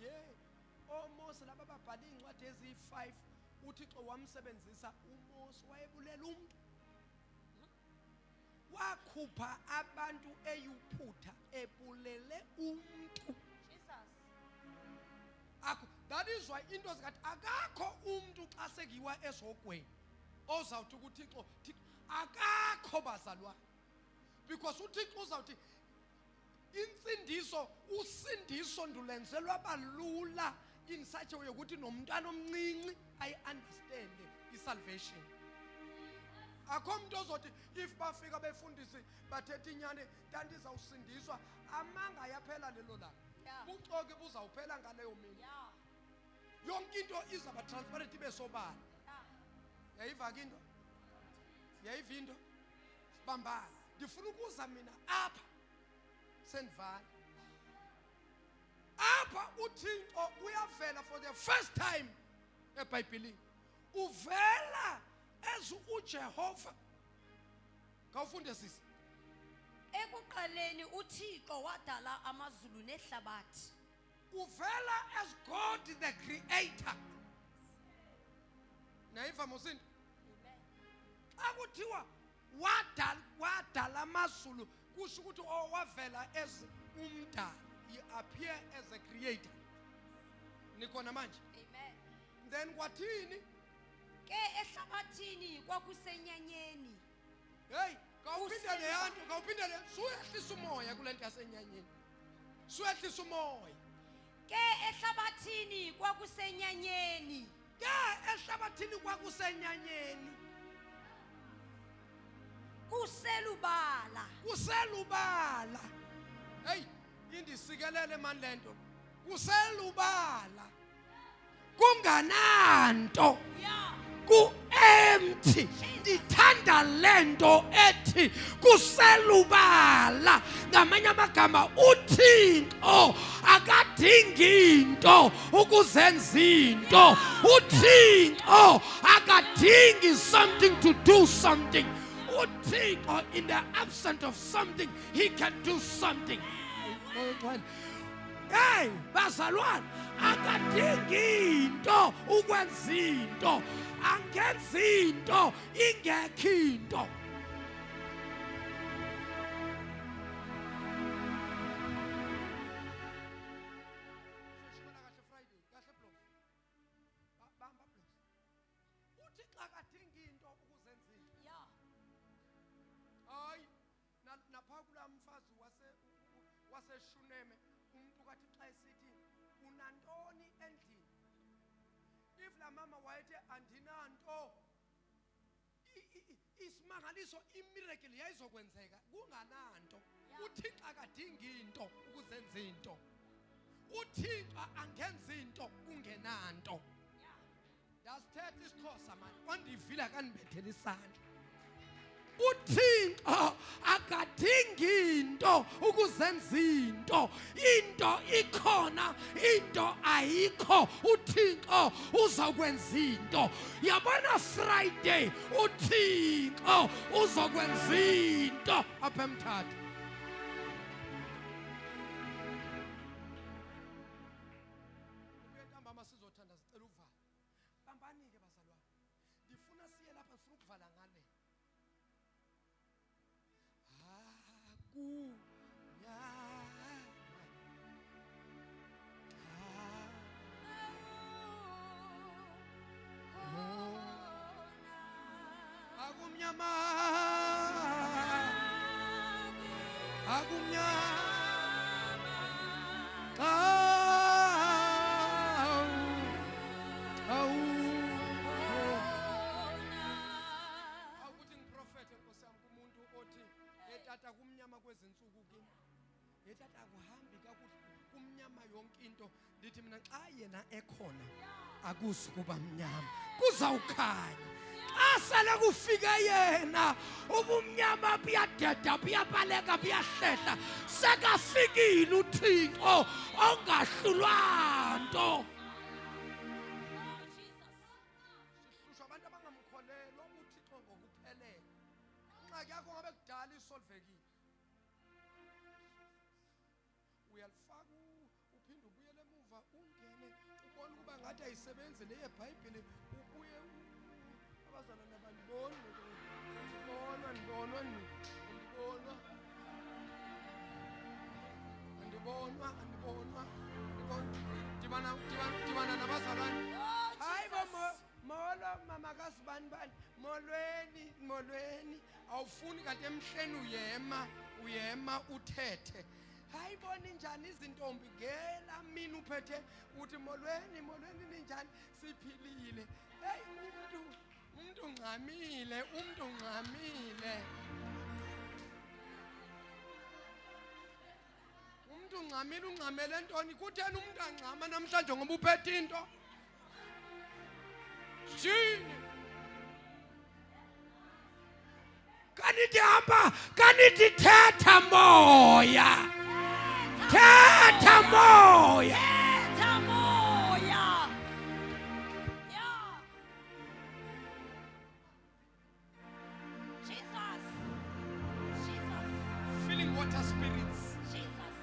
oMose laba babhala incwadi ezi5 uThixo wamsebenzisa uMose wayebulela umuntu wakhupha abantu eYiphutha ebulele umuntu that is why into zikathi akakho umuntu xa sekiwa esogweni ozawuthi uThixo akakho bazalwane because uThixo uzawuthi usindiso ndulenzelwa balula in such a way ukuthi nomntwana omncinci I understand isalvation akho umuntu ozothi if bafika befundisi bathethe inyani kanti izawusindiswa amanga yaphela lelo la uxoke buzawuphela ngaleyo mina yonke into izaba transparent ibe sobala yayiva ke into yayiva into bambala ngifuna ukuza mina apha sendivana apha uThixo uyavela for the first time eBhayibhelini uvela as uJehova kawufunde sisi ekuqaleni uThixo wadala amazulu nehlabathi uvela as God the creator nayiva mosini akuthiwa wadala amazulu kusho ukuthi wavela as umdali he appear as a creator nikona manje amen then kwathini ke ehlabathini kwakusenyanyeni hey kawuphinde leyanto kawuphinde le suyehlisa umoya kulento yasenyanyeni suyehlisa umoya ke ehlabathini kwakusenyanyeni ehlabathini kwakusenyanyeni kuselubala hey indisikelele mani lento kuselubala kungananto ku-empty ndithanda lento ethi kuselubala ngamanye amagama uThixo akadingi into ukuzenza into. uThixo akadingi something to do something. uThixo in the absence of something he can do something. Hey, bazalwane, akadingi into ukwenza into, angenza into ingekho into. uThixo akadingi into ukuzenza into. Yeah. Hayi, napha kula mfazi waseshuneme umuntu kathi xa esithi unantoni endlini, if la mama wayethi andinanto, isimangaliso, imiracle yayizokwenzeka kungananto. uThixo akadingi into ukuzenza into. uThixo angenza into kungenanto. Dasithetha isiXhosa manje, ondivile kanibethela isandla. uThixo akadingi into ukuzenza into. into ikhona, into ayikho, uThixo uzokwenza into. Yabona Friday uThixo uzokwenza into apha eMthatha. Ntambama sizothanda sicela uvala. Bambanike bazalwane. Ndifuna siye lapha sifuna ukuvala ngale. Agumnyama, tata kumnyama kwezinsuku kimi. Tata akuhambi kakuhle kumnyama yonke into. Ndithi mina xa yena ekhona akuzukuba mnyama, kuzawukhanya. Xa sele kufike yena ubumnyama buyadeda, buyabaleka, buyahlehla. Sekafikile uThixo ongahlulwa nto. Sihlushwa abantu abangamkholelwa uThixo ngokuphelele. Ingxaki yakho ngabe kudala isolvekile. Uyalifaka uphinde ubuyele emuva ungene ubone ukuba ngathi ayisebenzi le yeBhayibhile. Ubuye abazalwane bandibona, andibonwa. Dibana nabazalwane. Hayi molo mama kasibani bani, molweni. Awufuni kanti emhleni uyema uthethe. Hayi boni njani izintombi ngela mina uphethe uthi molweni ninjani, siphilile. Hey umuntu ungxamile. Umuntu ungxamele ntoni? Kutheni umuntu angxama namhlanje ngoba uphethe into? Jini kanithi hamba, kanithi thetha moya. Thetha moya. Yeah. Jesus. Feeling water spirits. Jesus.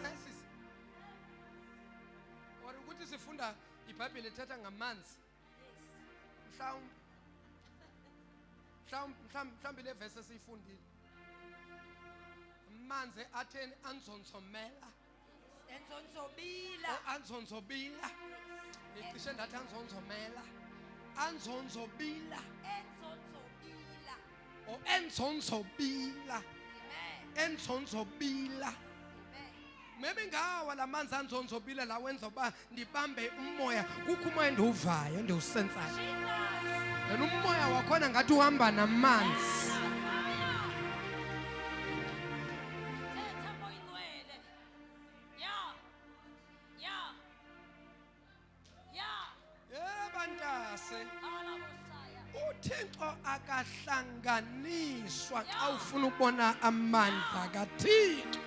Yes. Or ukuthi sifunda iBhayibheli ethetha ngamanzi. Mhlawumbe le verse esiyifundile. Amanzi atheni anzonzomela. Anzonzobila. Ngicishe ndathi anzonzomela. Anzonzobila. O enzonzobila. Enzonzobila. Maybe ngawa la manzi anzonzobila la wenza uba ndibambe umoya. Kukho umoya endiwuvayo endiwusensayo. Yena umoya wakhona ngathi uhamba namanzi. Bantase uThixo akahlanganiswa xa ufuna ukubona amandla kaThixo.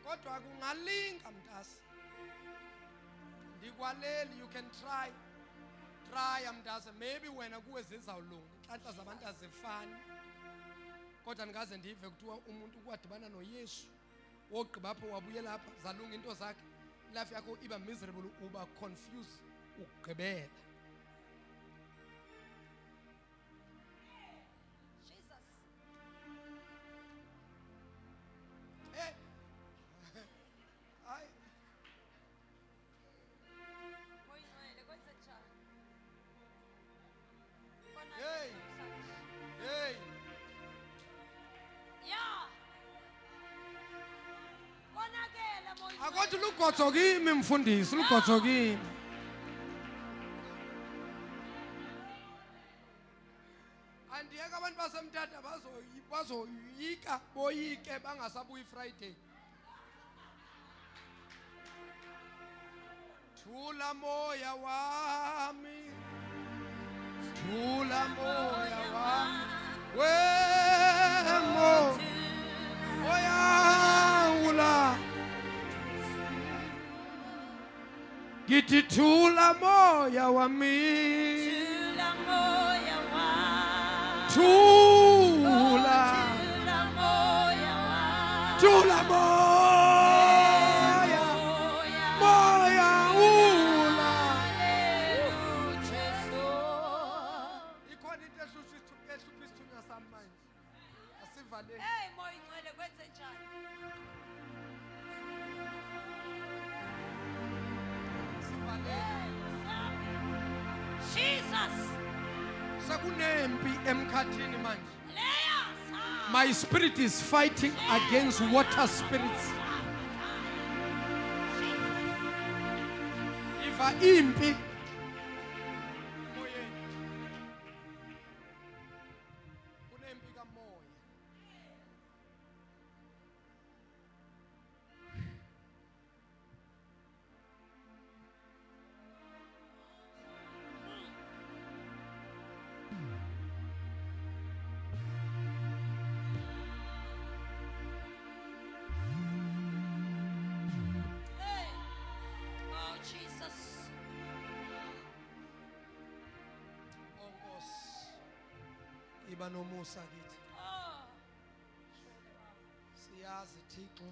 Kodwa kungalinga mntase. Ndikwaleli, you can try mntase, maybe wena kuwe zizawulunga, inhlanhla zabantu azifani. Kodwa ndingaze ndive kuthiwa umuntu kwadibana noYesu wogqiba apho wabuyela apha zalunga into zakhe, life yakho iba miserable, uba confused ugqibela. Jesus. Hey. Hayi. Moyingcwele kwenze njani? Hey. Hey. Yeah. Konakele moyingcwele. Akothi lugotso kimi mfundisi, lugotso kimi. Andiyeka abantu basemthatha bazoyika boyike bangasabuyi Friday. Thula moya wami, thula moya wami, wemo moya ngithi thula moya wami, Thula moya wami. thula Thula moya wami. thula moya ula. Jesu. Ikhona into ehlupha isithunywa sami manje, asivaleni. Hey moyingcwele kwenze njani? Jesus. Sekunempi emkhathini manje. Leya. My spirit is fighting against water spirits. Iva impi moyeni. Kunempi kamoya. Hey. Oh Jesus. Oh Nkosi, iba nomusa kithi. Oh. Siyazi Thixo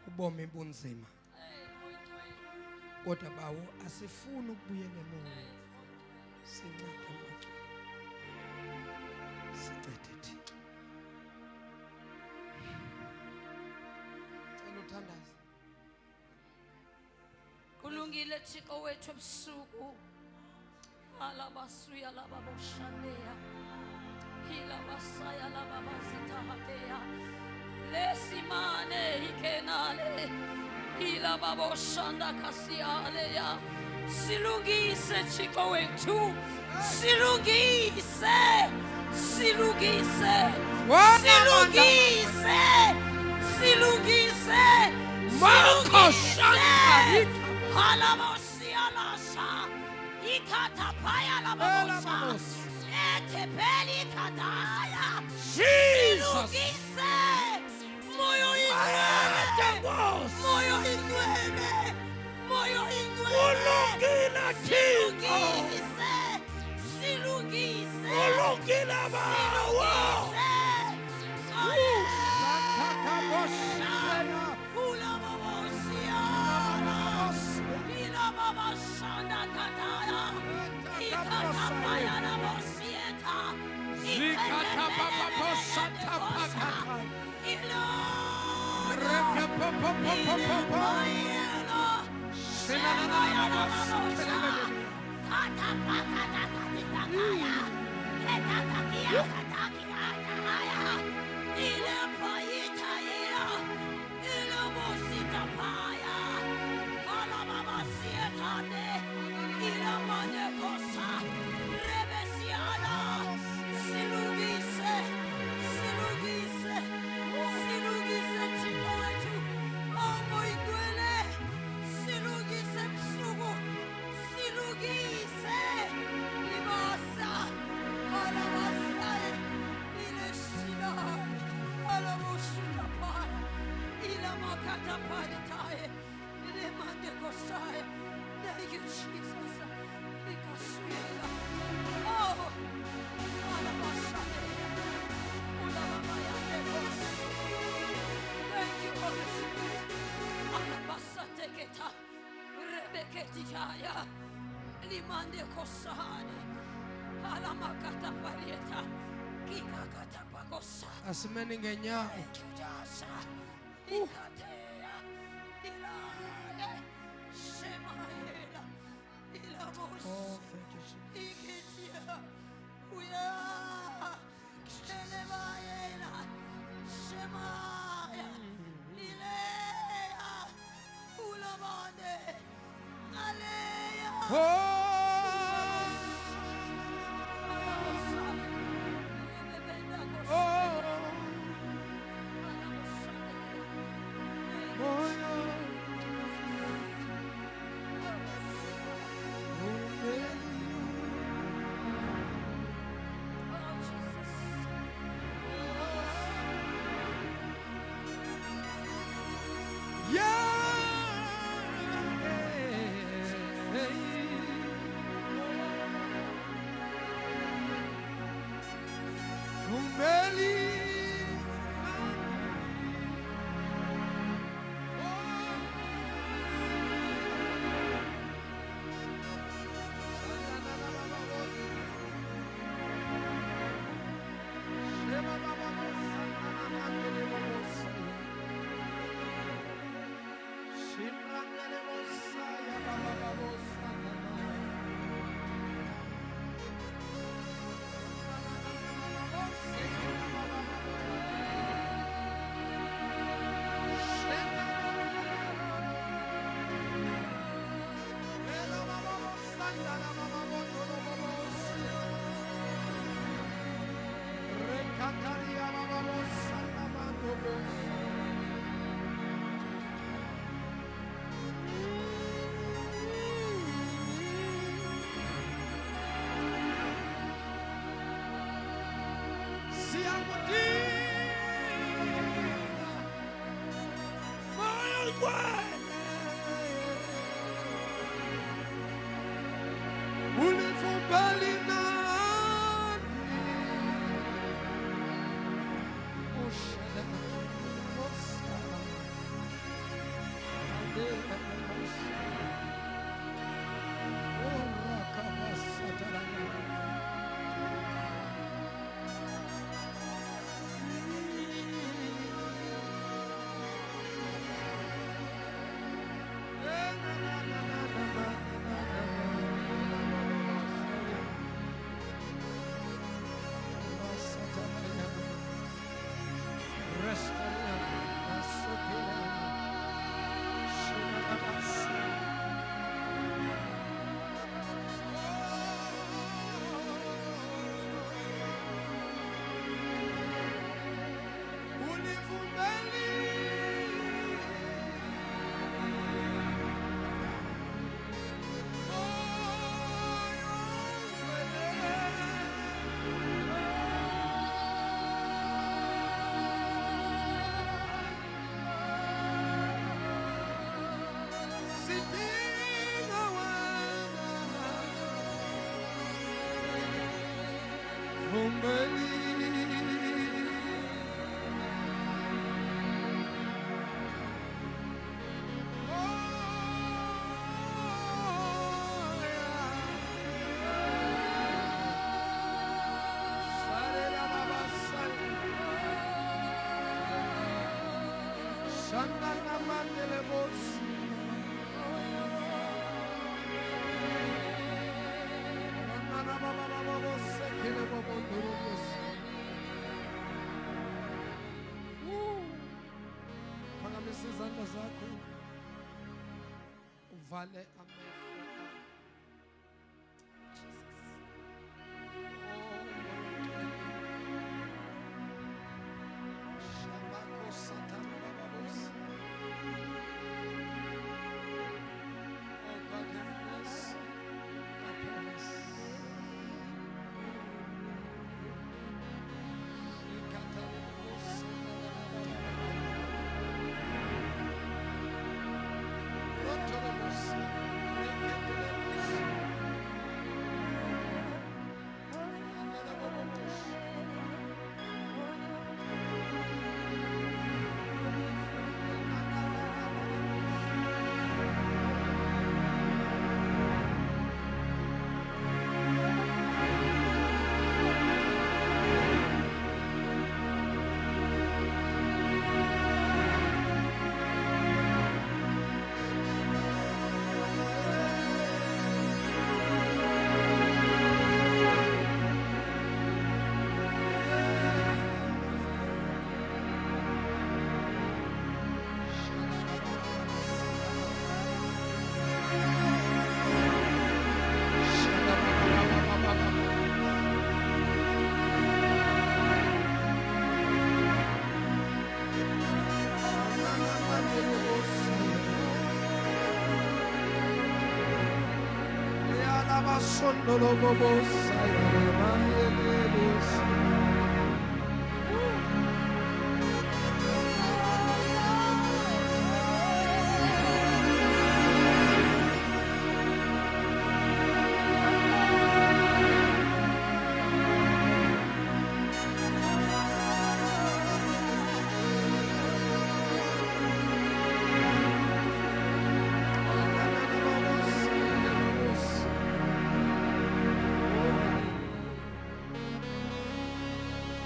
ubomi bunzima, Hey moyingcwele. kodwa bawo asifuni ukubuyela emuva. Hey. Sincede Thixo. Sincede Thixo. Cela uthandaze. Kulungile Thixo wethu ebusuku. Alabasuya lababoshandeya. Hilabasaya lababasitahateya. Lesimane ikenale. Hilababoshanda kasialeya. Silungise Thixo wethu. Silungise. Silungise. Silungise. Silungise. Marco Shantari. Halamosia lasha. Ikata paya lababosa. Etepeli kataya. Jesus. Silungise. Moyo ingwele. Moyo ingwele. Moyo ingwele. Ulungile Thixo. Silungise. Silungise. Ulungile bawo. Tijaya, Limande Kosahane, Alamakata Parieta, Kikakata Pakosa, Asimeni ngenyawo. Kujasa, Ikatea, Ilaya, Shemaela, Ilamos, Oh, thank you, Jesus. Ikitia, Uya, Shelemayela, Shemaya, Ilea, Ulamande, Alea. Oh, Phakamisa izandla zakho uvale amehlo. Shabako satana babos. Oh God, have mercy upon us. Shikatana babos.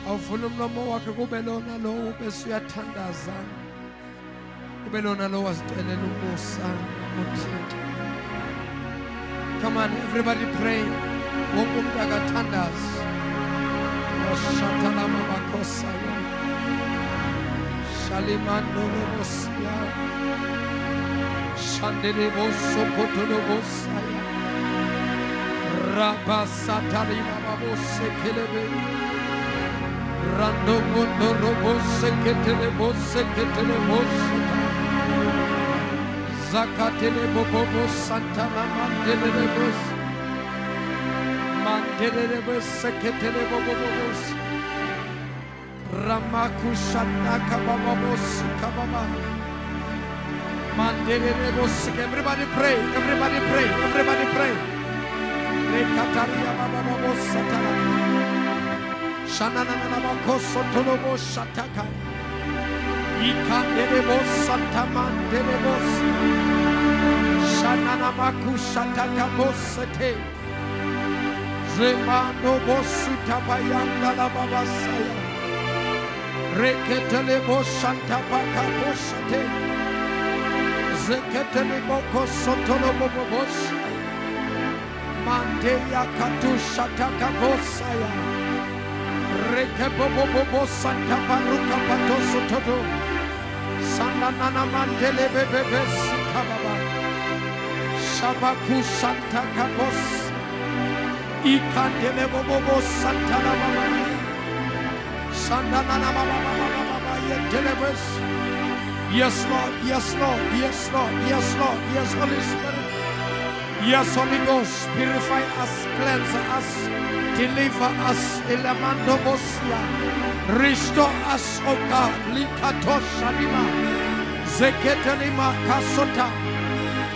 Awufuna umlomo wakhe kube lona lo bese uyathandaza. Kube lona lo wasicelela umusa uThixo. Come on, everybody pray. Wonke umuntu akathandaza. Washatala mabakosa ya. Shalimando lobosia. Shandele boso potolo bosaya. Rabasatari babose kelebe. Rando mondo robose ketele bose Zakatele bobo santa mandele bos. Mandele bos ketele bobo bos. Ramaku shandaka baba bos kababa. Mandele bos. Everybody pray, everybody pray, everybody pray. Rekataria baba bos satana. Shanana makoso tolobo shataka. Ikandelebos santaman delebos. Shanana maku shataka bosete. Zemano bosuta bayanda la babasaya. Reketelebos shantapaka bosete. Zeketeleboko sotolobo bos. Mandeya katu shataka bosaya. Rekebobobo santa paruka patoso todo. Sanana mandele bebe sikababa. Shabaku santa kabos. Ikandele bobo santa la baba. Sanana baba yetelebes. Yes Lord, yes Lord, yes Lord, yes Lord, yes Holy Spirit. Yes Holy Ghost, purify us, cleanse us. Deliver us, Elamando Bosia. Restore us, O God. Likato Shalima. Zeketelima Kasota.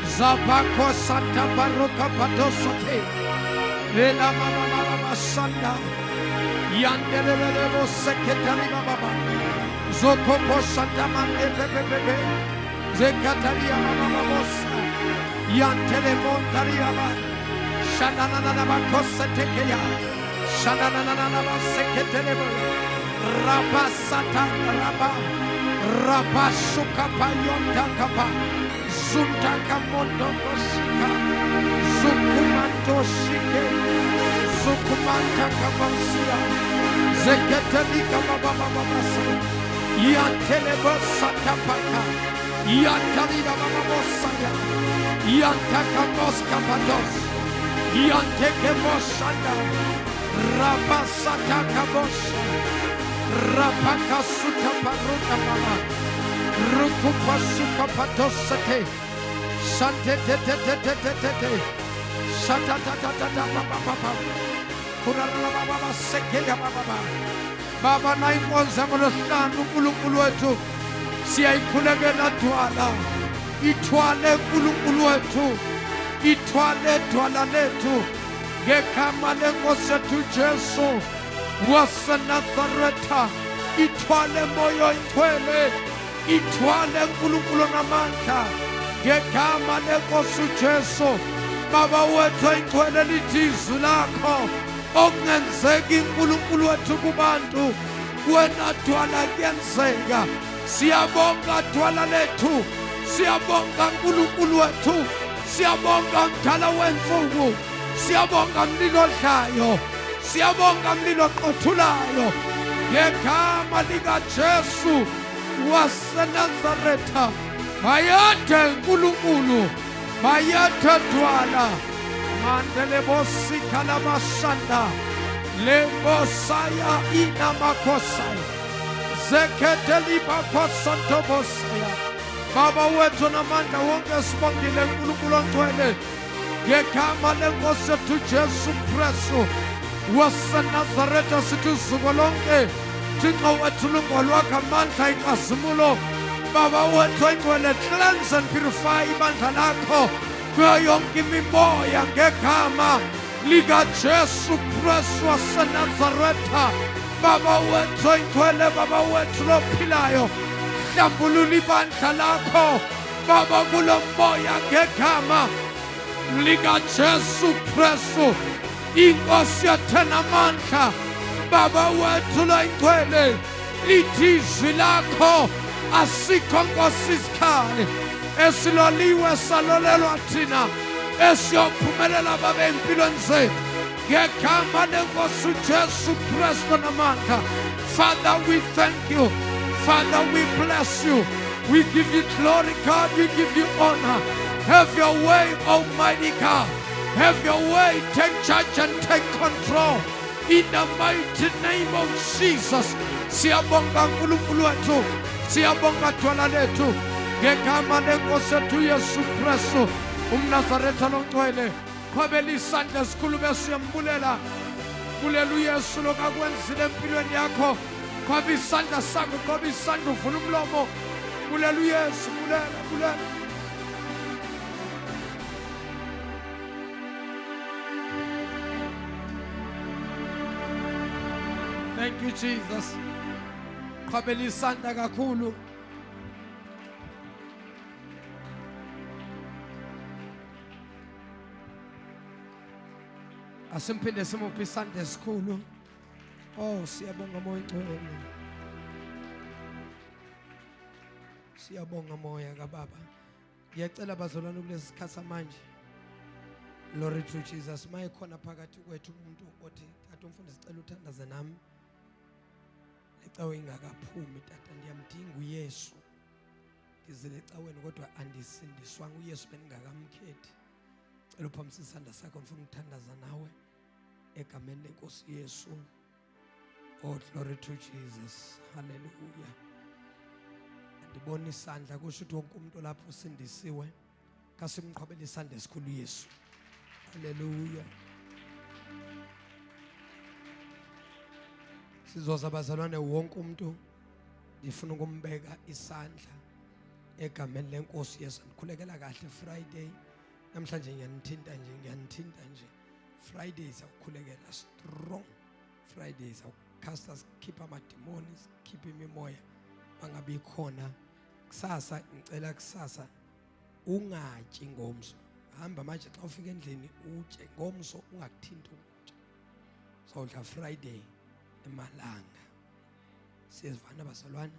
Zabako Santa Baroka Padosote. Ela Mama Sanda. Yandelebo Seketelima Baba. Zokopo Santa Mande Bebe. Zekataria Mama Bosa. Yantelemon Tariaba. Shanana Makosa Tekeya. Shanana Seketelebo. Rabasata Raba. Rabasuka Payonta Kapa. Zuntaka Mondo Kosika. Zukumanto Shike. Zukumanta Kabansia. Zeketelika Baba Babasa. Yantelebo Satapaka. Yantalida Baba Bosaya. Yantaka Moska Pados. Yanteke Moshanda. Rabasata Kabosha. Rapaka Suta Paruta Mama. Rukupa Suka Patosate. Sante Tete. Shatata Papa. Kurala Baba Sekeda Baba. Baba naiponza mloshanu nkulunkulu wetu. Siyayikhulekela twala. Ithwale nkulunkulu wetu. Ithwale twala lethu. Ngegama lenkosi yethu Jesu waseNazaretha. Ithwale moyo ithwele. Ithwale nkulunkulu namandla. Ngegama lenkosi Jesu. Baba wethu ithwele lithi izwi lakho. Okungenzeki nkulunkulu wethu kubantu. Wena twala kuyenzeka. Siyabonga twala lethu. Siyabonga nkulunkulu wethu. Siyabonga mdala wensuku. Siyabonga mlilo odlayo. Siyabonga mlilo oqothulayo. Ngegama likaJesu waseNazaretha. Bayethe nkulunkulu. Bayethe twala. Mandele bosika la masanda. Le bosaya ina makosaya. Zeketeli bakosonto bosaya. Baba wetu na manda wonke sibongile nkulunkulu ontwele. ngegama lenkosi yethu Jesu Kristu waseNazaretha sithi usuku lonke Thixo wethu lungolwakho amandla inkazimulo Baba wethu oyingcwele cleanse and purify ibandla lakho kuyo yonke imimoya ngegama likaJesu Kristu waseNazaretha Baba wethu oyingcwele Baba wethu lophilayo hlambulula ibandla lakho Baba kulo moya ngegama likaJesu Kristu inkosi yathena amandla Baba wethu loyingcwele lithi izwi lakho asikho nkosi isikhali esiloliwe salolelwa thina esiyophumelela Baba empilweni zethu ngegama lenkosi uJesu Kristu namandla Father we thank you Father we bless you we give you glory God we give you honor have your way Almighty God have your way take charge and take control in the mighty name of Jesus siyabonga uNkulunkulu wethu siyabonga Dwala lethu ngegama lenkosi yethu Yesu Kristu umNazaretha longcwele qhwabela isandla esikhulu besiyambulela bulela uYesu lokakwenzile empilweni yakho qhwaba isandla sakho qhwaba isandla uvula umlomo bulela uYesu bulela Thank you Jesus qhwabela isandla kakhulu Asimphinde simuphe isandla esikhulu Oh siyabonga moya ngcwele Siyabonga moya kaBaba Ngiyacela bazalwane kulesi sikhathi samanje Glory to Jesus mayikhona phakathi kwethu umuntu othi tata umfundi sicela uthandaze nami Lecawe ingakaphumi tata ndiyamdinga uYesu ngizile ecaweni kodwa andisindiswanga uYesu bengingakamkhethi Cela uphamise isandla sakho ngifuna ukuthandaza nawe egameni lenkosi Yesu Oh glory to Jesus hallelujah Andibona isandla kusho ukuthi wonke umuntu lapho usindisiwe kasimqhobela isandla esikhulu Yesu hallelujah Sizoza bazalwane wonke umuntu ngifuna ukumbeka isandla egameni lenkosi Yesu ndikhulekela kahle Friday namhlanje ngiyanithinta nje Fridays awukhulekela strong Fridays awucasta keep ama demons keep imimoya bangabe ikhona kusasa ngicela kusasa ungatshi ngomso hamba manje xa ufika endlini utshe ngomso ungakuthinta ukutya sodla Friday emalanga siyezivana bazalwane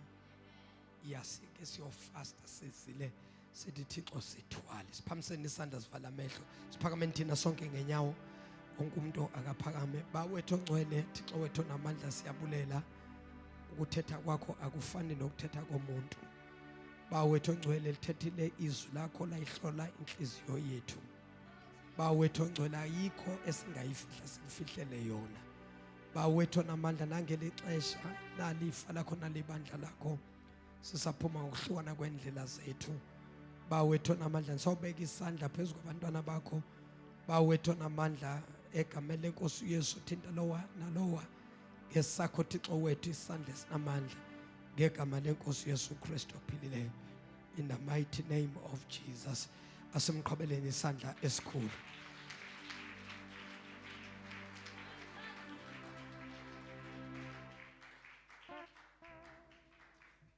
iyasike siyofasta sizile sithi Thixo sithwale siphamisene isandla sivala amehlo siphakame thina sonke ngenyawo wonke umuntu akaphakame bawethu ongcwele Thixo wethu namandla siyabulela ukuthetha kwakho akufani nokuthetha komuntu bawethu ongcwele lithethile izwi lakho layihlola inhliziyo yethu bawethu ongcwele ayikho esingayifihla sifihlele yona bawethu namandla nangelixesha nalifa lakho nalibandla lakho sisaphuma ngokuhlukana kwendlela zethu bawethu namandla sawubeka isandla phezulu kwabantwana bakho bawethu namandla egameni lenkosi uYesu thinta lowa nalowa ngesakho Thixo wethu isandla sinamandla ngegama lenkosi uYesu Kristu ophilileyo in the mighty name of Jesus asimqhobeleni isandla esikhulu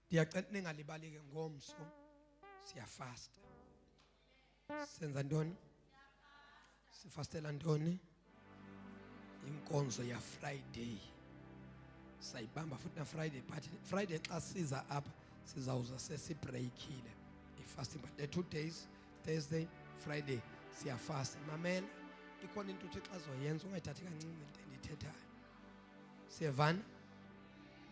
Ndiyacela ningalibalike ngomso siyafasta senza ntoni sifastela ntoni inkonzo ya Friday sayibamba futhi na Friday but Friday xa siza apha sizawuza sesibreakile ifasting but the 2 days Thursday Friday siyafasta mamela ikhona into uthi xa zoyenza ungayithathi kancinci into endiyithethayo siyevana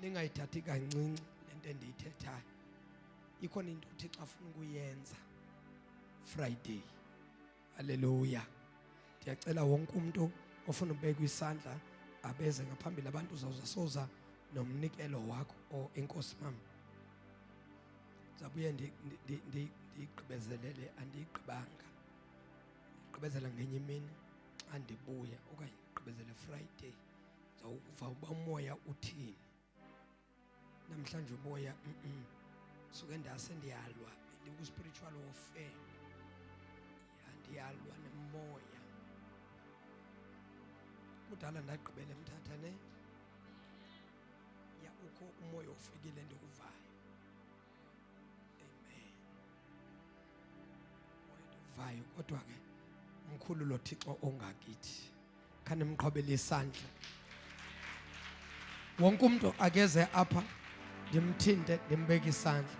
ningayithathi kancinci lento endiyithethayo ikhona into uthi xa ufuna ukuyenza Friday haleluya ndiyacela wonke umuntu ofuna ubeka isandla abeze ngaphambili abantu uzawuza soza nomnikelo wakho o enkosi mama zabuye ndigqibezelele andiyiqibanga gqibezela ngenye imini andibuya okanye gqibezela Friday zawuva uba umoya uthini. Namhlanje umoya suke ndase ndiyalwa ndiku spiritual warfare. Yandiyalwa nemoya. Kudala ndagqibela emthatha ne ya ukho umoya ufikile ndikuvayo. Amen. Moya ndivayo kodwa ke mkhulu lo Thixo ongakithi. Khane mqhobele isandla. Wonke umuntu akeze apha ndimthinte ndimbeke isandla.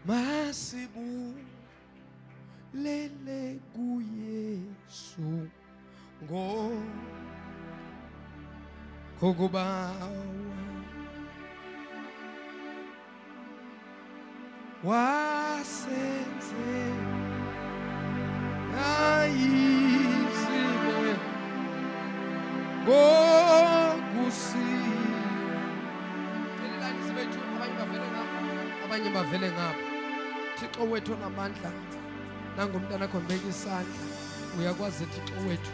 Masibulele kuYesu ngokuba wasenze ayizile ngokusi. Elilani sibethu abanye bavele ngapha. Thixo wethu onamandla nangumntana akho mbeka isandla. Uyakwazi Thixo wethu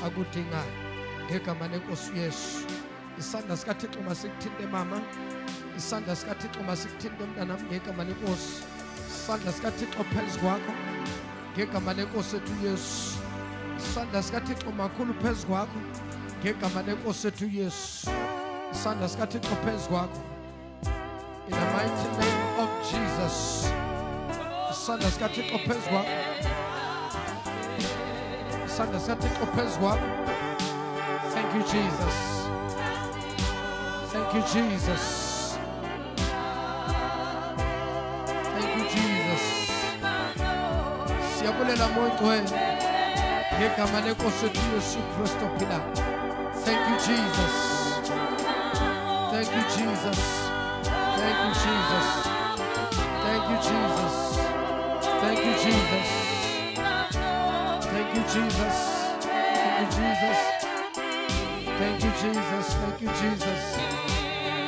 akudingayo ngegama lenkosi uYesu. Isandla sikaThixo masikuthinte mama. Isandla sikaThixo masikuthinte mntana ngegama lenkosi. Isandla sikaThixo phezu kwakho ngegama lenkosi ethu uYesu. Isandla sikaThixo makhulu phezu kwakho ngegama lenkosi ethu uYesu. Isandla sikaThixo phezu kwakho in the mighty name of Jesus. Isandla sikaThixo phezu kwakho. Isandla sikaThixo phezu kwakho. Thank you Jesus. Thank you Jesus. Thank you Jesus. Siyabulela moya ngcwele ngegama lenkosi ethu uYesu Kristu phila. Thank you Jesus. Thank you Jesus. Thank you Jesus. Thank you Jesus. Thank you Jesus. Thank you Jesus. Thank you Jesus. Thank you Jesus. Thank you Jesus.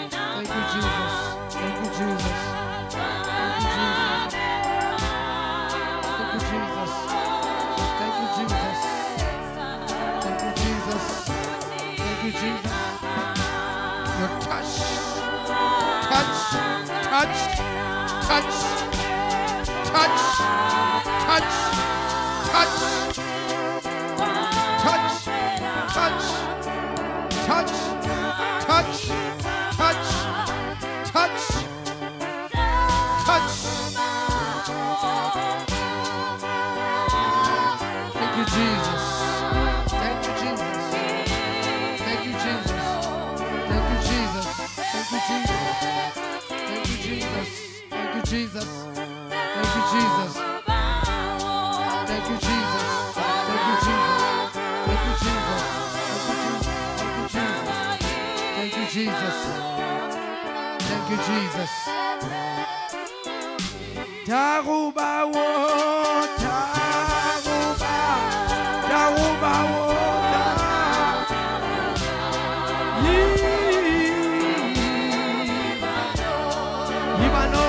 Thank you Jesus. Thank you Jesus. Thank you Jesus. Thank you Jesus. Thank you Jesus. Thank you Jesus. Your touch. Touch. Touch. Touch. Touch. Touch. Touch. Touch. Touch. Touch. Touch. Touch. Touch. Touch. Thank you, Jesus. Thank you, Jesus. Thank you, Jesus. Thank you, Jesus. Thank you, Jesus. Thank you, Jesus. Thank you, Jesus. Thank you, Jesus. Thank you, Jesus. Thank you, Jesus. Thank you, Jesus. Thank you, Jesus. Thank you, Jesus. Daruba wo, daruba, daruba wo, Ibano,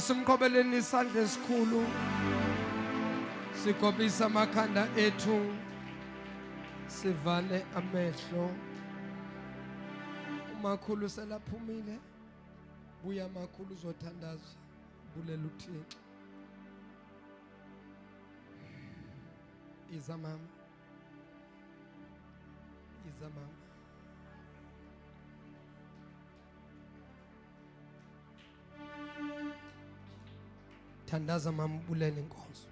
Asimqobeleni isandla esikhulu. Sigobisa amakhanda ethu. Sivale amehlo. Umakhulu selaphumile. Buya makhulu uzothandaza. Bulela uThixo. Iza mama. Iza mama. Thandaza mama bulela inkonzo.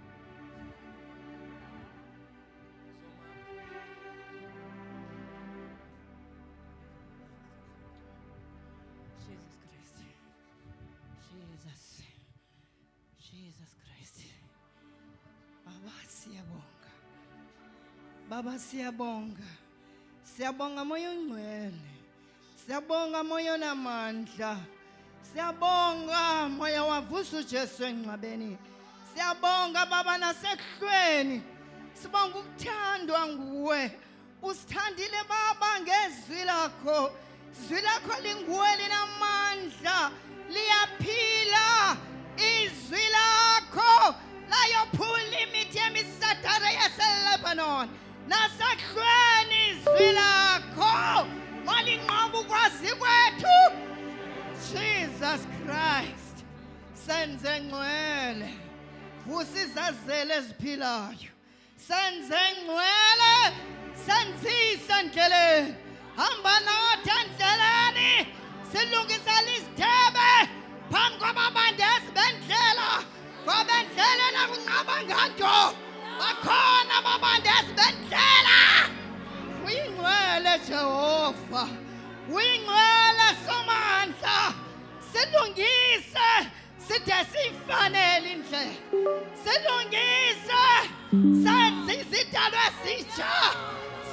Jesus Christ. Baba siyabonga. Siyabonga moyo ongcwele. Siyabonga moyo namandla. Siyabonga moya wavusa uJesu engcwabeni. Siyabonga baba nasekuhlweni. Sibonga ukuthandwa nguwe. Usithandile baba ngezwi lakho. Izwi lakho linguwe linamandla. Liyaphila. Izwi lakho layophula imithi yemisadara yaseLebanon. Nasekuhlweni izwi lakho malinqoba ukwazi kwethu. Jesus Christ, senze ngcwele, vusa izazela eziphilayo, senze ngcwele, senzise endleleni, hamba nathi endleleni, silungisele izithebe phambi kwababandezi bendlela, kwabendlela nakunqaba nganto, bakhona ababandezi bendlela. Uyingcwele Jehova, uyingcwele somandla, silungise side sifanele indlela, silungise senze izidalwa esitsha,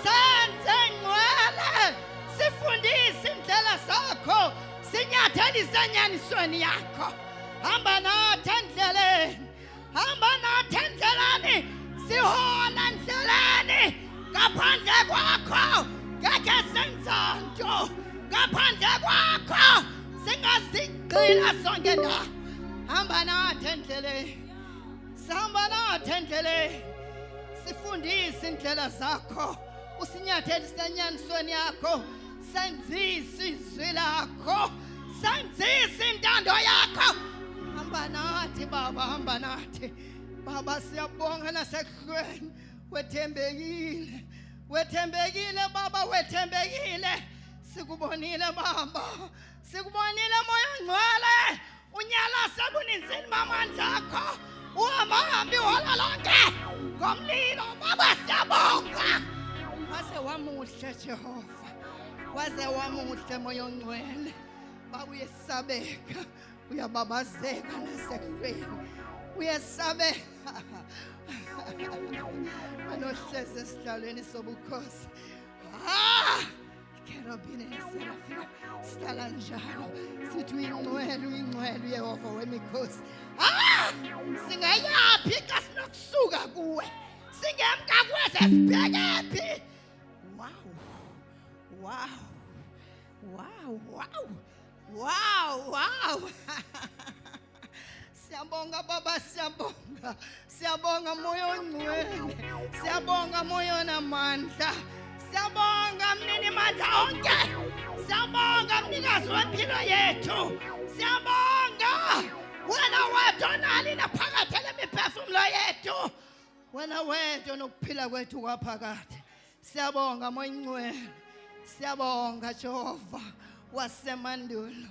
senze ngcwele, sifundise indlela zakho, sinyathelise enyanisweni yakho. Hamba nathi endleleni, hamba nathi endleleni, sihola endleleni. Ngaphandle kwakho ngeke senza nto, ngaphandle kwakho singazigqila sonke ndawo. Hamba nathi endleleni, sihamba nathi endleleni, sifundise indlela zakho, usinyathelise enyanisweni yakho, senzise izwi lakho, senzise intando yakho. Hamba nathi baba, hamba nathi baba. Siyabonga nasekuhlweni, wethembekile, wethembekile baba, wethembekile. Sikubonile baba, sikubonile moya ongcwele, unyala sebuninzini bamandla akho, uhambahambi ihola lonke ngomlilo baba. Siyabonga, waze wamuhle Jehova, waze wamuhle moya ongcwele baba. Uyesabeka, uyababazeka nasekuhlweni, uyesabeka wanohlezi esihlalweni sobukhosi. Kerubini neserafina sihlala njalo sithi uyingcwele, uyingcwele uYehova wemikhosi. Singayaphi xa sinokusuka kuwe, singemka kuwe sesibhekephi. Wow. Siyabonga baba, siyabonga, siyabonga moyo ongcwele, siyabonga moyo namandla, siyabonga mnini mandla onke, siyabonga mnikazi wempilo yethu, siyabonga wena wedwa onali naphakathi lemiphefumulo yethu, wena wedwa nokuphila kwethu kwaphakathi. Siyabonga moya ongcwele, siyabonga Jehova wasemandulo.